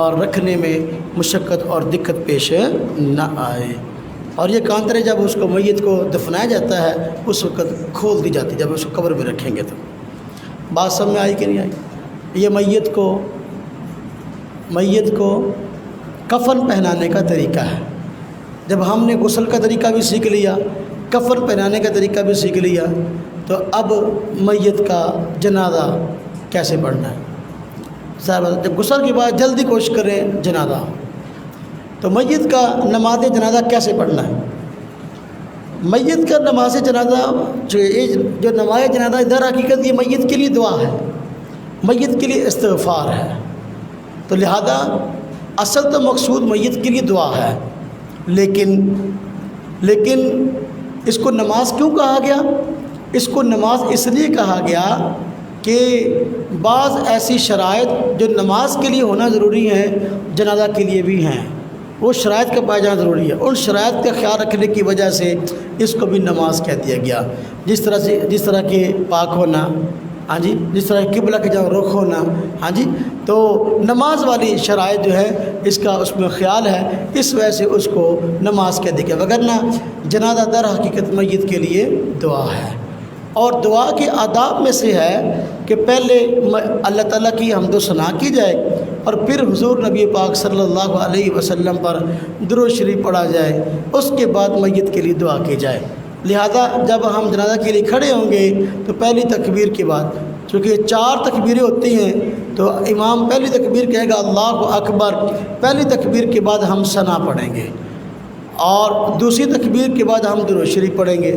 اور رکھنے میں مشقت اور دقت پیش نہ آئے۔ اور یہ کانتریں جب اس کو میت کو دفنایا جاتا ہے اس وقت کھول دی جاتی، جب اس کو قبر میں رکھیں گے تو۔ بات سب میں آئی کہ نہیں آئی؟ یہ میت کو کفن پہنانے کا طریقہ ہے۔ جب ہم نے غسل کا طریقہ بھی سیکھ لیا، کفن پہنانے کا طریقہ بھی سیکھ لیا، تو اب میت کا جنازہ کیسے پڑھنا ہے؟ صاحب جب غسل کے بعد جلدی کوشش کریں جنازہ، تو میت کا نماز جنازہ کیسے پڑھنا ہے؟ میت کا نماز جنازہ جو نماز جنازہ در حقیقت یہ میت کے لیے دعا ہے، میت کے لیے استغفار ہے، تو لہذا اصل تو مقصود میت کے لیے دعا ہے، لیکن اس کو نماز کیوں کہا گیا؟ اس کو نماز اس لیے کہا گیا کہ بعض ایسی شرائط جو نماز کے لیے ہونا ضروری ہیں جنازہ کے لیے بھی ہیں، وہ شرائط کا پایا جانا ضروری ہے۔ ان شرائط کا خیال رکھنے کی وجہ سے اس کو بھی نماز کہہ دیا گیا، جس طرح کے پاک ہونا، ہاں جی، جس طرح قبلہ کی جانب رخ ہونا، ہاں جی، تو نماز والی شرائط جو ہے اس کا اس میں خیال ہے، اس وجہ سے اس کو نماز کہہ دیا گیا، وگرنہ جنازہ در حقیقت میت کے لیے دعا ہے۔ اور دعا کے آداب میں سے ہے کہ پہلے اللہ تعالیٰ کی حمد و ثنا کی جائے اور پھر حضور نبی پاک صلی اللہ علیہ وسلم پر درود شریف پڑھا جائے، اس کے بعد میت کے لیے دعا کی جائے۔ لہذا جب ہم جنازہ کے لیے کھڑے ہوں گے تو پہلی تکبیر کے بعد، چونکہ 4 تکبیریں ہوتی ہیں، تو امام پہلی تکبیر کہے گا اللہ اکبر، پہلی تکبیر کے بعد ہم ثنا پڑھیں گے اور دوسری تکبیر کے بعد ہم درود شریف پڑھیں گے۔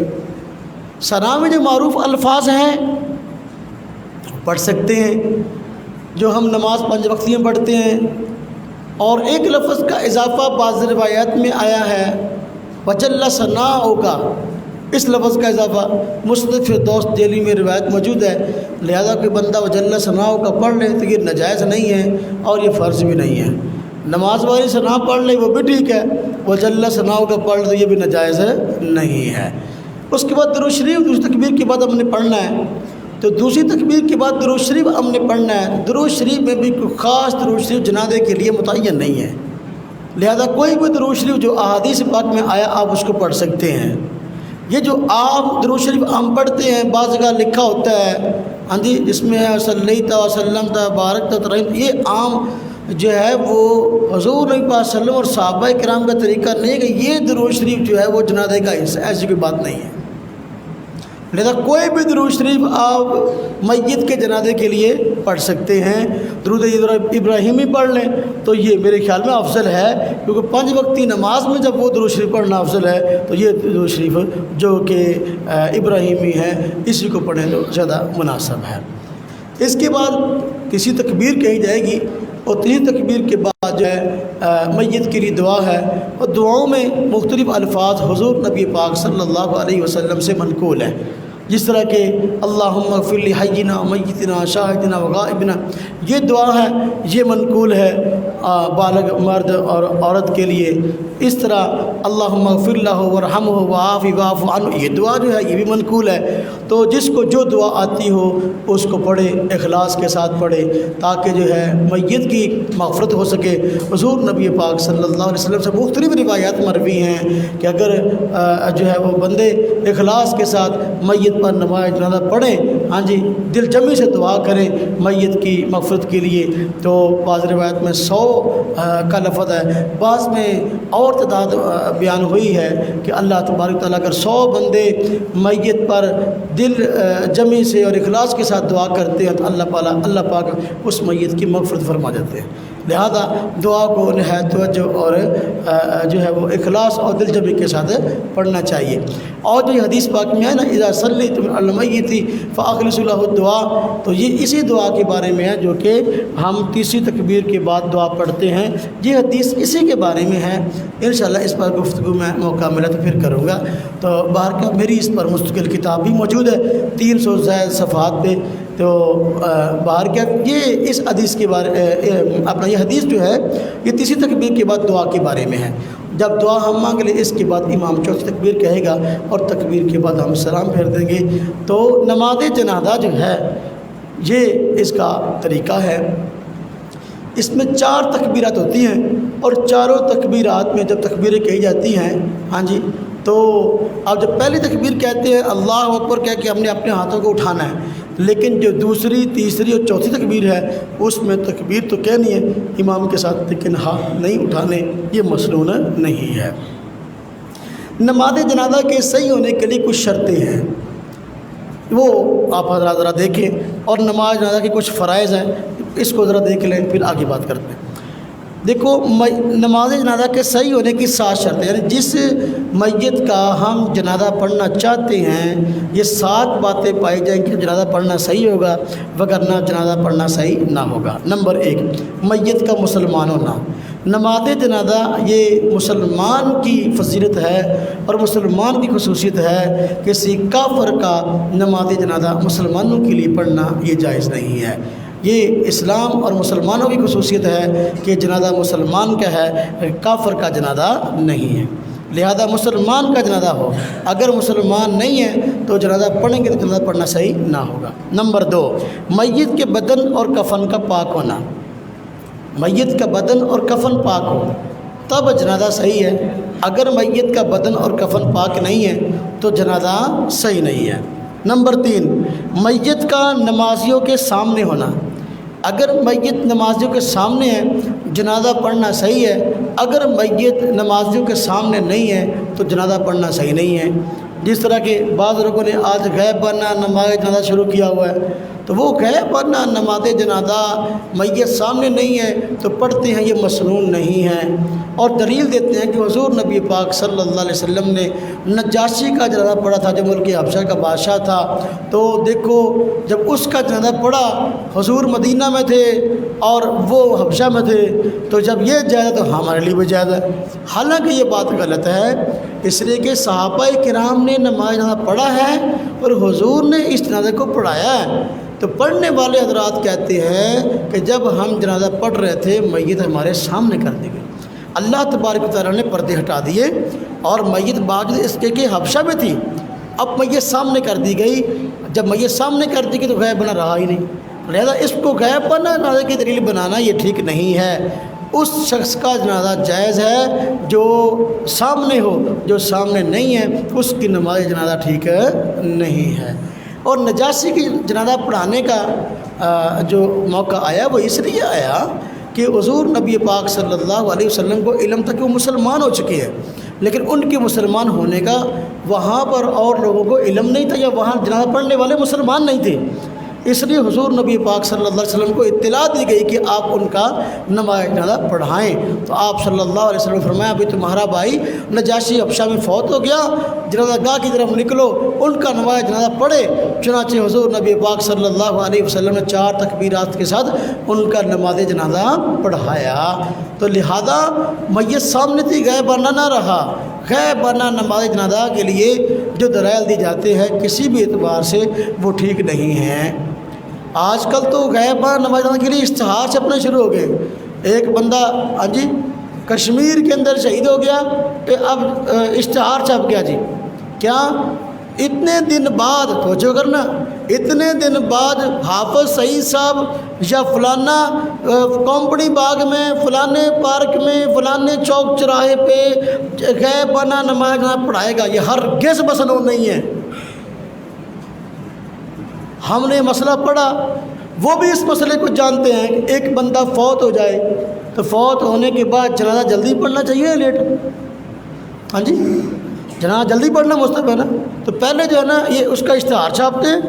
ثنا میں جو معروف الفاظ ہیں پڑھ سکتے ہیں، جو ہم نماز 5 وقتی میں پڑھتے ہیں، اور ایک لفظ کا اضافہ بعض روایات میں آیا ہے وجل ثناؤک، اس لفظ کا اضافہ مسند فردوس دہلی میں روایت موجود ہے، لہذا کوئی بندہ وجل ثناؤک پڑھ لے تو یہ ناجائز نہیں ہے اور یہ فرض بھی نہیں ہے۔ نماز والی ثنا پڑھ لے وہ بھی ٹھیک ہے، وجل ثناؤک پڑھ لے تو یہ بھی ناجائز نہیں ہے۔ اس کے بعد درود شریف دوسری تکبیر کے بعد ہم نے پڑھنا ہے، تو دوسری تکبیر کے بعد درود شریف ہم نے پڑھنا ہے۔ درود شریف میں بھی کوئی خاص درود شریف جنازے کے لیے متعین نہیں ہے، لہذا کوئی بھی درود شریف جو احادیث پاک میں آیا آپ اس کو پڑھ سکتے ہیں۔ یہ جو آپ درود شریف ہم پڑھتے ہیں بعض جگہ لکھا ہوتا ہے، ہاں جی، جس میں صلیت وسلمت بارکت ترحمت، یہ عام جو ہے وہ حضور نبی پاک صلی اللہ علیہ وسلم اور صحابہ کرام کا طریقہ نہیں ہے کہ یہ درود شریف جو ہے وہ جنازے کا حصہ، ایسی کوئی بات نہیں ہے۔ لہذا کوئی بھی درود شریف آپ میت کے جنازے کے لیے پڑھ سکتے ہیں۔ درود ابراہیمی پڑھ لیں تو یہ میرے خیال میں افضل ہے، کیونکہ 5 وقتی نماز میں جب وہ درود شریف پڑھنا افضل ہے تو یہ درود شریف جو کہ ابراہیمی ہے اسی کو پڑھیں تو زیادہ مناسب ہے۔ اس کے بعد تیسری تکبیر کہی جائے گی، اور تیسری تکبیر کے بعد جو ہے میت کے لیے دعا ہے، اور دعاؤں میں مختلف الفاظ حضور نبی پاک صلی اللہ علیہ وسلم سے منقول ہیں، جس طرح کہ اللہم اغفر لحینا میتنا شاہدنا وغائبنا، یہ دعا ہے، یہ منقول ہے بالغ مرد اور عورت کے لیے۔ اس طرح اللہم اغفر لہ ورحمہ وعافہ واعف عنہ، یہ دعا جو ہے یہ بھی منقول ہے۔ تو جس کو جو دعا آتی ہو اس کو پڑھے، اخلاص کے ساتھ پڑھے، تاکہ جو ہے میت کی مغفرت ہو سکے۔ حضور نبی پاک صلی اللہ علیہ وسلم سے مختلف روایات مروی ہیں کہ اگر جو ہے وہ بندے اخلاص کے ساتھ میت پر نماز جنازہ پڑھیں، ہاں جی، دل جمی سے دعا کریں میت کی مغفرت کے لیے، تو بعض روایت میں 100 کا لفظ ہے، بعض میں اور تعداد بیان ہوئی ہے کہ اللہ تبارک تعالیٰ اگر 100 بندے میت پر دل جمی سے اور اخلاص کے ساتھ دعا کرتے ہیں تو اللہ پاک اس میت کی مغفرت فرما دیتے ہیں۔ لہذا دعا کو نہایت توجہ اور جو ہے وہ اخلاص اور دل جمی کے ساتھ پڑھنا چاہیے۔ اور جو یہ حدیث پاک میں ہے نا اذا صلیتم علی المیت فاخلصوا له الدعاء، تو یہ اسی دعا کے بارے میں ہے جو کہ ہم تیسری تکبیر کے بعد دعا پڑھتے ہیں۔ یہ حدیث اسی کے بارے میں ہے، انشاءاللہ اس پر گفتگو میں موقع ملا تو پھر کروں گا۔ تو باہر کا میری اس پر مستقل کتاب بھی موجود ہے 300 زائد صفحات پہ۔ تو باہر کیا یہ اس حدیث کے بارے اپنا یہ حدیث جو ہے یہ تیسری تکبیر کے بعد دعا کے بارے میں ہے۔ جب دعا ہم مانگ لیں اس کے بعد امام چوتھی تکبیر کہے گا اور تکبیر کے بعد ہم سلام پھیر دیں گے۔ تو نماز جنازہ جو ہے یہ اس کا طریقہ ہے، اس میں 4 تکبیرات ہوتی ہیں اور چاروں تکبیرات میں جب تکبیریں کہی جاتی ہیں ہاں جی، تو اب جب پہلی تکبیر کہتے ہیں اللہ اکبر کہہ کے ہم نے اپنے ہاتھوں کو اٹھانا ہے، لیکن جو دوسری تیسری اور چوتھی تکبیر ہے اس میں تکبیر تو کہنی ہے امام کے ساتھ، لیکن ہاتھ نہیں اٹھانے، یہ مسنون نہیں ہے۔ نماز جنازہ کے صحیح ہونے کے لیے کچھ شرطیں ہیں، وہ آپ حضرات ذرا دیکھیں، اور نماز جنازہ کے کچھ فرائض ہیں، اس کو ذرا دیکھ لیں پھر آگے بات کرتے ہیں۔ دیکھو نماز جنازہ کے صحیح ہونے کی 7 شرطیں، یعنی جس میت کا ہم جنازہ پڑھنا چاہتے ہیں یہ 7 باتیں پائی جائیں کہ جنازہ پڑھنا صحیح ہوگا، وگرنہ جنازہ پڑھنا صحیح نہ ہوگا۔ نمبر 1، میت کا مسلمان ہونا۔ نماز جنازہ یہ مسلمان کی فضیلت ہے اور مسلمان کی خصوصیت ہے، کسی کافر کا نماز جنازہ مسلمانوں کے لیے پڑھنا یہ جائز نہیں ہے۔ یہ اسلام اور مسلمانوں کی خصوصیت ہے کہ جنازہ مسلمان کا ہے، کافر کا جنازہ نہیں ہے، لہذا مسلمان کا جنازہ ہو۔ اگر مسلمان نہیں ہے تو جنازہ پڑھیں گے تو جنازہ پڑھنا صحیح نہ ہوگا۔ نمبر 2، میت کے بدن اور کفن کا پاک ہونا۔ میت کا بدن اور کفن پاک ہو تب جنازہ صحیح ہے، اگر میت کا بدن اور کفن پاک نہیں ہے تو جنازہ صحیح نہیں ہے۔ نمبر 3، میت کا نمازیوں کے سامنے ہونا۔ اگر میت نمازیوں کے سامنے ہے جنازہ پڑھنا صحیح ہے، اگر میت نمازیوں کے سامنے نہیں ہے تو جنازہ پڑھنا صحیح نہیں ہے۔ جس طرح کہ بعض لوگوں نے آج غائب پڑھنا نماز جنازہ شروع کیا ہوا ہے، تو وہ غائب پڑھنا نماز جنازہ میت سامنے نہیں ہے تو پڑھتے ہیں، یہ مسنون نہیں ہے۔ اور دلیل دیتے ہیں کہ حضور نبی پاک صلی اللہ علیہ وسلم نے نجاشی کا جنازہ پڑھا تھا جو ملک حبشہ کا بادشاہ تھا، تو دیکھو جب اس کا جنازہ پڑھا حضور مدینہ میں تھے اور وہ حبشہ میں تھے، تو جب یہ جائز ہے تو ہمارے لیے بھی جائز ہے۔ حالانکہ یہ بات غلط ہے، اس لیے کہ صحابہ کرام نے نماز جنازہ پڑھا ہے اور حضور نے اس جنازے کو پڑھایا ہے۔ تو پڑھنے والے حضرات کہتے ہیں کہ جب ہم جنازہ پڑھ رہے تھے میت ہمارے سامنے کر دی گئی، اللہ تبارک و تعالیٰ نے پردے ہٹا دیے اور میت باوجود اس کے کہ حبشہ میں تھی، اب میت سامنے کر دی گئی۔ جب میت سامنے کر دی گئی تو غائب بنا رہا ہی نہیں، لہذا اس کو غائب بنا جنازے کی دلیل بنانا یہ ٹھیک نہیں ہے۔ اس شخص کا جنازہ جائز ہے جو سامنے ہو، جو سامنے نہیں ہے اس کی نماز جنازہ ٹھیک نہیں ہے۔ اور نجاشی کی جنازہ پڑھانے کا جو موقع آیا وہ اس لیے آیا کہ حضور نبی پاک صلی اللہ علیہ وسلم کو علم تھا کہ وہ مسلمان ہو چکے ہیں، لیکن ان کے مسلمان ہونے کا وہاں پر اور لوگوں کو علم نہیں تھا، یا وہاں جنازہ پڑھنے والے مسلمان نہیں تھے، اس لیے حضور نبی پاک صلی اللہ علیہ وسلم کو اطلاع دی گئی کہ آپ ان کا نماز جنازہ پڑھائیں۔ تو آپ صلی اللہ علیہ وسلم نے فرمایا ابھی تمہارا بھائی نجاشی حبشہ میں فوت ہو گیا، جنازہ گاہ کی طرف نکلو، ان کا نماز جنازہ پڑھے۔ چنانچہ حضور نبی پاک صلی اللہ علیہ وسلم نے 4 تکبیرات کے ساتھ ان کا نماز جنازہ پڑھایا۔ تو لہذا میت سامنے تھی، غائبانہ نہ رہا۔ غائبانہ نماز جنازہ کے لیے جو دلائل دی جاتے ہیں کسی بھی اعتبار سے وہ ٹھیک نہیں ہیں۔ آج کل تو غائبانہ نماز جنازہ کے لیے اشتہار چھپنے شروع ہو گئے۔ ایک بندہ ہاں جی کشمیر کے اندر شہید ہو گیا کہ اب اشتہار چھپ گیا جی، کیا اتنے دن بعد توجہ کرنا، اتنے دن بعد حافظ سعید صاحب یا فلانا کمپنی باغ میں، فلانے پارک میں، فلانے چوک چراہے پہ غائبانہ نماز جنازہ پڑھائے گا، یہ ہرگز مسنون نہیں ہے۔ ہم نے مسئلہ پڑھا، وہ بھی اس مسئلے کو جانتے ہیں کہ ایک بندہ فوت ہو جائے تو فوت ہونے کے بعد جنازہ جلدی پڑھنا چاہیے یا لیٹ؟ ہاں جی جنازہ جلدی پڑھنا مستحب ہے نا، تو پہلے جو ہے نا یہ اس کا اشتہار چھاپتے ہیں،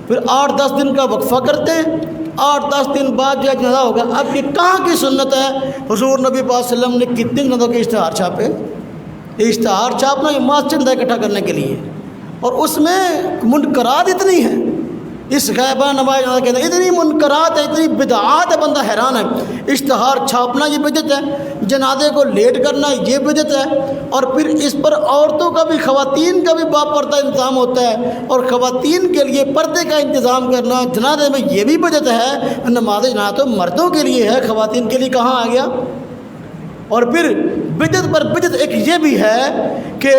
پھر 8-10 دن کا وقفہ کرتے ہیں، 8-10 دن بعد جو جنازہ ہوگا۔ اب یہ کہاں کی سنت ہے؟ حضور نبی پاک صلی اللہ علیہ وسلم نے کتنے جنازوں کے اشتہار چھاپے؟ یہ اشتہار چھاپنا یہ مسجد اکٹھا کرنے کے لیے، اور اس میں منکرات اتنی ہیں، اس غیبہ نماز جنازہ کے اندر اتنی منکرات ہے، اتنی بدعات ہے، بندہ حیران ہے۔ اشتہار چھاپنا یہ بدعت ہے، جنازے کو لیٹ کرنا یہ بدعت ہے، اور پھر اس پر عورتوں کا بھی، خواتین کا بھی باپردہ انتظام ہوتا ہے، اور خواتین کے لیے پردے کا انتظام کرنا جنازے میں یہ بھی بدعت ہے۔ نماز جنازہ تو مردوں کے لیے ہے، خواتین کے لیے کہاں آ گیا؟ اور پھر بدعت پر بدعت ایک یہ بھی ہے کہ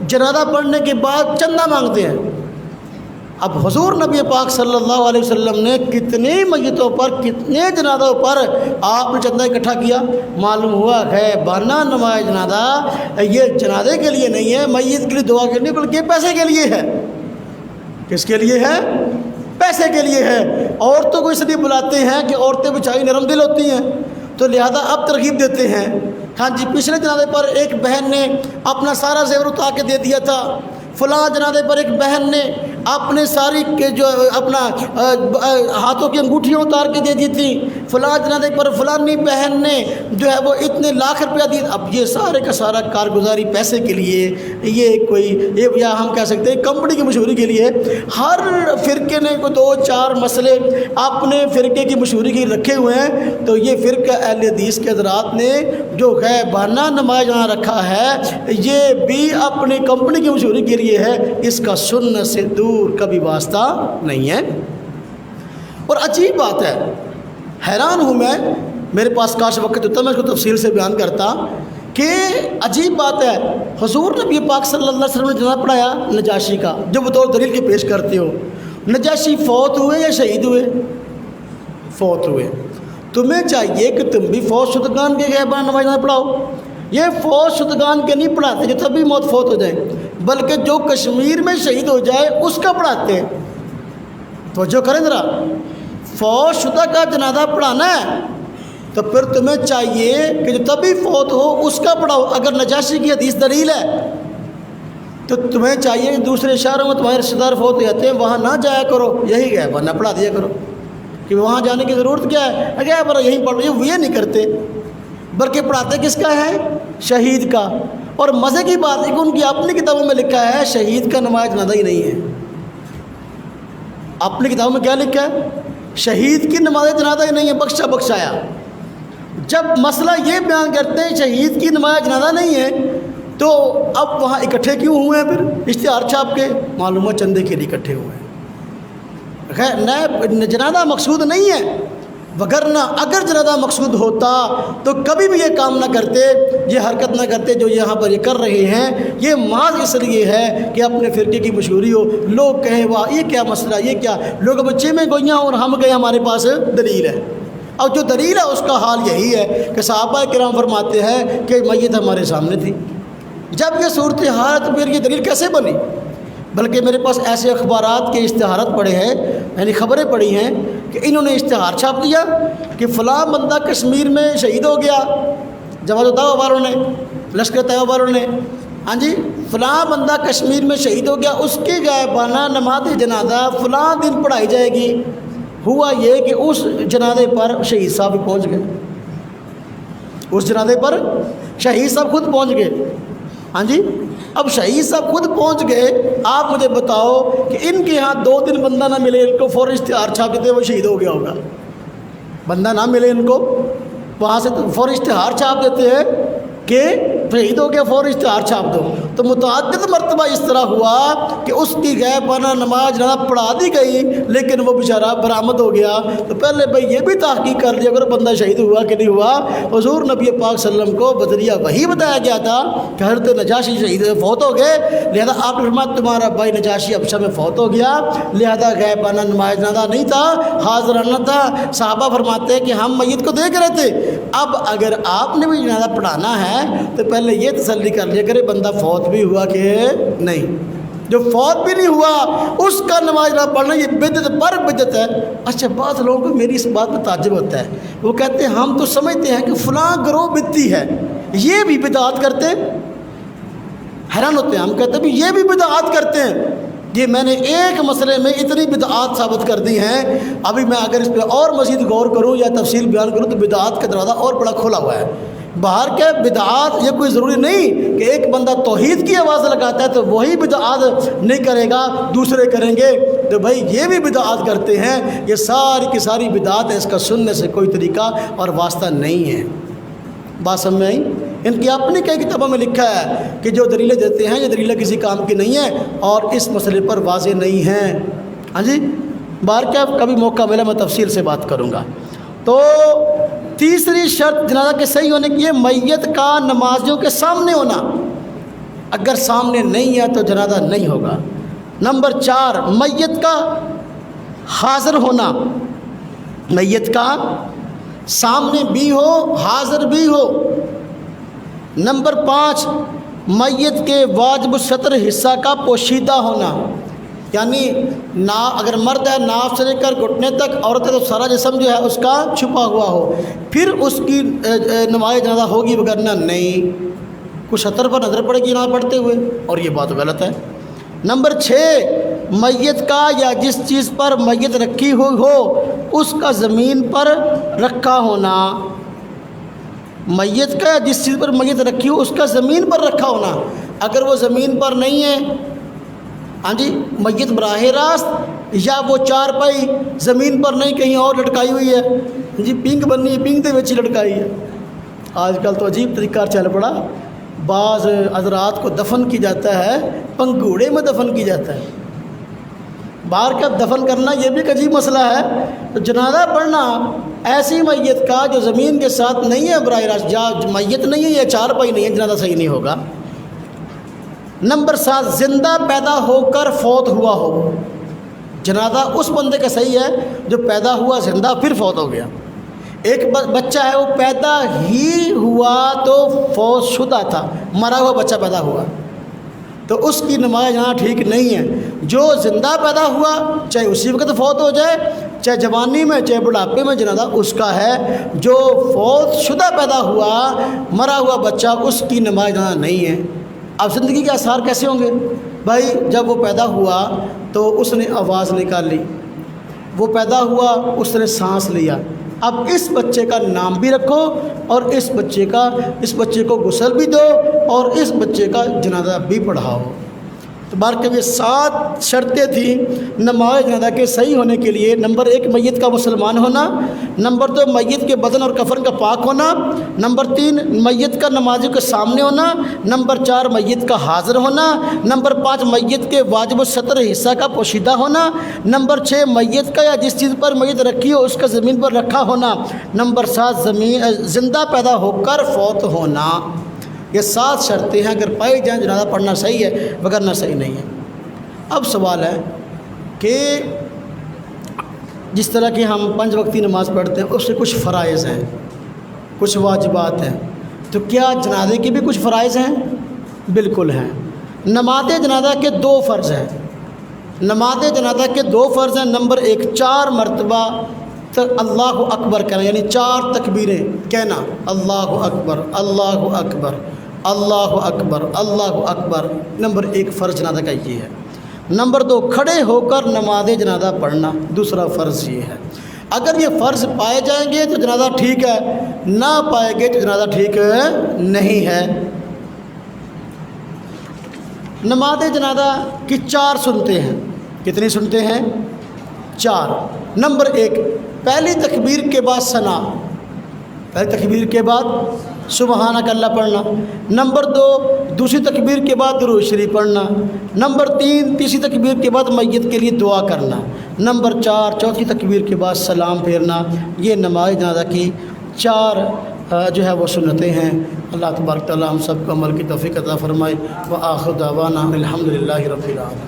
جنازہ پڑھنے کے بعد چندہ مانگتے ہیں۔ اب حضور نبی پاک صلی اللہ علیہ وسلم نے کتنی میتوں پر، کتنے جنازوں پر آپ نے چندہ اکٹھا کیا؟ معلوم ہوا غیبانہ نماز جنازہ یہ جنازے کے لیے نہیں ہے، میت کے لیے دعا کے لیے، بلکہ پیسے کے لیے ہے۔ کس کے لیے ہے؟ پیسے کے لیے ہے۔ عورتوں کو اس لیے بلاتے ہیں کہ عورتیں بیچاری نرم دل ہوتی ہیں، تو لہذا اب ترغیب دیتے ہیں۔ ہاں جی، پچھلے جنازے پر ایک بہن نے اپنا سارا زیور اتار کے دے دیا تھا، فلاں جنازے پر ایک بہن نے اپنے ساری کے جو اپنا ہاتھوں کی انگوٹھیاں اتار کے دے دی تھی، فلاں جنازے پر فلانی بہن نے جو ہے وہ اتنے لاکھ روپیہ دی۔ اب یہ سارے کا سارا کارگزاری پیسے کے لیے، یہ کوئی یہ یا ہم کہہ سکتے ہیں کمپنی کی مشہوری کے لیے۔ ہر فرقے نے کوئی 2-4 مسئلے اپنے فرقے کی مشہوری کے رکھے ہوئے ہیں، تو یہ فرقہ اہل حدیث کے حضرات نے جو غیبانہ نماز جہاں رکھا ہے یہ بھی اپنی کمپنی کی مشہوری کے لیے ہے، اس کا سنت سے دور کبھی واسطہ نہیں ہے۔ اور عجیب بات ہے، حیران ہوں میں، میرے پاس کاش وقت ہوتا میں اس کو تفصیل سے بیان کرتا کہ عجیب بات ہے، حضور نبی پاک صلی اللہ علیہ وسلم نے جنازہ پڑھایا نجاشی کا، جو بطور دلیل کے پیش کرتے ہو۔ نجاشی فوت ہوئے یا شہید ہوئے؟ فوت ہوئے۔ تمہیں چاہیے کہ تم بھی فوت شدگان کے غیبانہ نماز جنازہ پڑھاؤ۔ یہ فوت شدگان کے نہیں پڑھاتے جو تبھی موت فوت ہو جائے، بلکہ جو کشمیر میں شہید ہو جائے اس کا پڑھاتے ہیں۔ توجہ کریں ذرا، فوت شدہ کا جنازہ پڑھانا ہے تو پھر تمہیں چاہیے کہ جو تبھی فوت ہو اس کا پڑھاؤ۔ اگر نجاشی کی حدیث دلیل ہے تو تمہیں چاہیے کہ دوسرے شہروں میں تمہارے رشتہ دار فوت ہو جاتے ہیں وہاں نہ جایا کرو، یہی ہے ورنہ پڑھا دیا کرو کہ وہاں جانے کی ضرورت کیا ہے، اگر برا یہیں پڑھ رہی یہ نہیں کرتے، بلکہ پڑھاتے کس کا ہے؟ شہید کا۔ اور مزے کی بات ہے کہ ان کی اپنی کتابوں میں لکھا ہے شہید کا نماز جنازہ ہی نہیں ہے۔ اپنی کتابوں میں کیا لکھا ہے؟ شہید کی نماز جنازہ ہی نہیں ہے، بخشا بخشایا۔ جب مسئلہ یہ بیان کرتے ہیں شہید کی نماز جنازہ نہیں ہے تو اب وہاں اکٹھے کیوں ہوئے ہیں؟ پھر اشتہار چھاپ کے معلومات چندے کے لیے اکٹھے ہوئے ہیں۔ خیر جنازہ مقصود نہیں ہے، وگرنہ اگر جنازہ مقصود ہوتا تو کبھی بھی یہ کام نہ کرتے، یہ حرکت نہ کرتے جو یہاں پر یہ کر رہے ہیں۔ یہ محض اس لیے ہے کہ اپنے فرقے کی مشہوری ہو، لوگ کہیں واہ یہ کیا مسئلہ، یہ کیا، لوگ بچے میں گوئیاں اور ہم گئے ہمارے پاس دلیل ہے۔ اور جو دلیل ہے اس کا حال یہی ہے کہ صحابہ کرام فرماتے ہیں کہ میت ہمارے سامنے تھی۔ جب یہ صورتحال تو پھر یہ دلیل کیسے بنی؟ بلکہ میرے پاس ایسے اخبارات کے اشتہارات پڑے ہیں، یعنی خبریں پڑھی ہیں کہ انہوں نے اشتہار چھاپ دیا کہ فلاں بندہ کشمیر میں شہید ہو گیا، جماعت الدعوہ والوں نے، لشکر طیبہ والوں نے، ہاں جی فلاں بندہ کشمیر میں شہید ہو گیا، اس کی غائبانہ نماز جنازہ فلاں دن پڑھائی جائے گی۔ ہوا یہ کہ اس جنازے پر شہید صاحب بھی پہنچ گئے، اس جنازے پر شہید صاحب خود پہنچ گئے۔ ہاں جی اب شہید صاحب خود پہنچ گئے، آپ مجھے بتاؤ کہ ان کے ہاں 2 دن بندہ نہ ملے ان کو فوراً اشتہار چھاپ دیتے وہ شہید ہو گیا ہوگا۔ بندہ نہ ملے ان کو وہاں سے فوراً اشتہار چھاپ دیتے ہیں کہ شہید ہو گیا، فوراً اشتہار چھاپ دو۔ تو متعدد مرتبہ اس طرح ہوا کہ اس کی غائبانہ نماز جناب پڑھا دی گئی لیکن وہ بیچارہ برآمد ہو گیا۔ تو پہلے بھائی یہ بھی تحقیق کر لیا اگر بندہ شہید ہوا کہ نہیں ہوا۔ حضور نبی پاک صلی اللہ علیہ وسلم کو بذریعہ وحی بتایا گیا تھا کہ حضرت نجاشی شہید فوت ہو گئے، لہذا آپ نے فرمایا تمہارا بھائی نجاشی حبشہ میں فوت ہو گیا، لہذا غائبانہ نماز جنازہ نہیں تھا، حاضرانہ تھا۔ صحابہ فرماتے ہیں کہ ہم میت کو دیکھ رہے تھے۔ اب اگر آپ نے بھی جنازہ پڑھانا ہے تو پہلے یہ تسلی کر لیا کرے بندہ فوت بھی ہوا کہ نہیں۔ جو فوت بھی نہیں ہوا اس کا نماز نہ پڑھنا یہ بدعت پر بدعت ہے۔ اچھا بعض لوگوں کو میری اس بات میں تعجب ہوتا ہے، وہ کہتے ہیں ہم تو سمجھتے ہیں کہ فلاں گروہ بدعتی ہے یہ بھی بدعات کرتے ہیں۔ حیران ہوتے ہیں، ہم کہتے ہیں بھی یہ بھی بدعات کرتے ہیں۔ یہ میں نے ایک مسئلے میں اتنی بدعات ثابت کر دی ہیں، ابھی میں اگر اس پہ اور مزید غور کروں یا تفصیل بیان کروں تو بدعات کا دروازہ اور بڑا کھلا ہوا ہے۔ باہر کے بدعات یہ کوئی ضروری نہیں کہ ایک بندہ توحید کی آواز لگاتا ہے تو وہی بدعات نہیں کرے گا، دوسرے کریں گے، تو بھائی یہ بھی بدعات کرتے ہیں۔ یہ ساری کی ساری بدعات ہے، اس کا سننے سے کوئی طریقہ اور واسطہ نہیں ہے۔ بات سمجھ میں آئی؟ ان کی اپنی کئی کتابوں میں لکھا ہے کہ جو دلیلیں دیتے ہیں یہ دلیلیں کسی کام کی نہیں ہیں اور اس مسئلے پر واضح نہیں ہیں۔ ہاں جی، باہر کیا کبھی موقع ملا میں تفصیل سے بات کروں گا۔ تو تیسری شرط جنازہ کے صحیح ہونے کی ہے میت کا نمازیوں کے سامنے ہونا۔ اگر سامنے نہیں ہے تو جنازہ نہیں ہوگا۔ نمبر 4 میت کا حاضر ہونا، میت کا سامنے بھی ہو حاضر بھی ہو۔ نمبر 5 میت کے واجب الستر حصہ کا پوشیدہ ہونا، یعنی اگر مرد ہے ناف سے لے کر گھٹنے تک، عورت ہے تو سارا جسم جو ہے اس کا چھپا ہوا ہو، پھر اس کی نماز جنازہ ہوگی، وگرنہ نہیں۔ کچھ سطر پر نظر پڑے گی نہ پڑھتے ہوئے، اور یہ بات غلط ہے۔ نمبر 6 میت کا یا جس چیز پر میت رکھی ہوئی ہو اس کا زمین پر رکھا ہونا، میت کا یا جس چیز پر میت رکھی ہو اس کا زمین پر رکھا ہونا۔ اگر وہ زمین پر نہیں ہے، ہاں جی، میت براہ راست یا وہ چارپائی زمین پر نہیں کہیں اور لٹکائی ہوئی ہے، جی پنک بننی ہے پنک دے وچ ہی لٹکائی ہے۔ آج کل تو عجیب طریقہ چل پڑا، بعض حضرات کو دفن کی جاتا ہے پنگوڑے میں دفن کی جاتا ہے۔ باہر کا دفن کرنا یہ بھی ایک عجیب مسئلہ ہے۔ تو جنازہ پڑھنا ایسی میت کا جو زمین کے ساتھ نہیں ہے براہ راست، یا میت نہیں ہے یا چارپائی نہیں ہے، جنازہ صحیح نہیں ہوگا۔ نمبر 7 زندہ پیدا ہو کر فوت ہوا ہو، جنازہ اس بندے کا صحیح ہے جو پیدا ہوا زندہ پھر فوت ہو گیا۔ ایک بچہ ہے وہ پیدا ہی ہوا تو فوت شدہ تھا، مرا ہوا بچہ پیدا ہوا، تو اس کی نماز یہاں ٹھیک نہیں ہے۔ جو زندہ پیدا ہوا چاہے اسی وقت فوت ہو جائے، چاہے جوانی میں چاہے بڑھاپے میں، جنازہ اس کا ہے۔ جو فوت شدہ پیدا ہوا مرا ہوا بچہ، اس کی نماز یہاں نہیں ہے۔ اب زندگی کے آثار کیسے ہوں گے؟ بھائی جب وہ پیدا ہوا تو اس نے آواز نکالی، وہ پیدا ہوا اس نے سانس لیا، اب اس بچے کا نام بھی رکھو اور اس بچے کو غسل بھی دو اور اس بچے کا جنازہ بھی پڑھاؤ۔ تو بار کے یہ 7 شرطیں تھیں نماز جنازہ کے صحیح ہونے کے لیے۔ نمبر 1 میت کا مسلمان ہونا، نمبر 2 میت کے بدن اور کفن کا پاک ہونا، نمبر 3 میت کا نمازیوں کے سامنے ہونا، نمبر 4 میت کا حاضر ہونا، نمبر 5 میت کے واجب الستر حصہ کا پوشیدہ ہونا، نمبر 6 میت کا یا جس چیز پر میت رکھی ہو اس کا زمین پر رکھا ہونا، نمبر 7 زندہ پیدا ہو کر فوت ہونا۔ یہ 7 شرطیں ہیں، اگر پائی جائیں جنازہ پڑھنا صحیح ہے، وگرنہ صحیح نہیں ہے۔ اب سوال ہے کہ جس طرح کہ ہم 5 وقتی نماز پڑھتے ہیں اس سے کچھ فرائض ہیں، کچھ واجبات ہیں، تو کیا جنازے کے بھی کچھ فرائض ہیں؟ بالکل ہیں۔ نماز جنازہ کے 2 فرض ہیں، نماز جنازہ کے 2 فرض ہیں۔ نمبر 1 4 مرتبہ اللہ اکبر کہنا، یعنی 4 تکبیریں کہنا، اللہ اکبر اللہ اکبر اللہ اکبر اللہ اکبر۔ نمبر 1 فرض جنازہ کا یہ ہے۔ نمبر 2 کھڑے ہو کر نماز جنازہ پڑھنا، دوسرا فرض یہ ہے۔ اگر یہ فرض پائے جائیں گے تو جنازہ ٹھیک ہے، نہ پائے گے تو جنازہ ٹھیک نہیں ہے۔ نماز جنازہ کی 4 سنتے ہیں، کتنی سنتے ہیں؟ 4۔ نمبر 1 پہلی تکبیر کے بعد ثنا، پہلی تکبیر کے بعد سبحانک اللہ پڑھنا۔ نمبر 2 دوسری تکبیر کے بعد درود شریف پڑھنا۔ نمبر 3 تیسری تکبیر کے بعد میت کے لیے دعا کرنا۔ نمبر 4 چوتھی تکبیر کے بعد سلام پھیرنا۔ یہ نماز جنازہ کی 4 جو ہے وہ سنتیں ہیں۔ اللہ تبارک تعالی ہم سب کو عمل کی توفیق عطا فرمائے۔ وآخر دعوانا الحمدللہ رب العالمین۔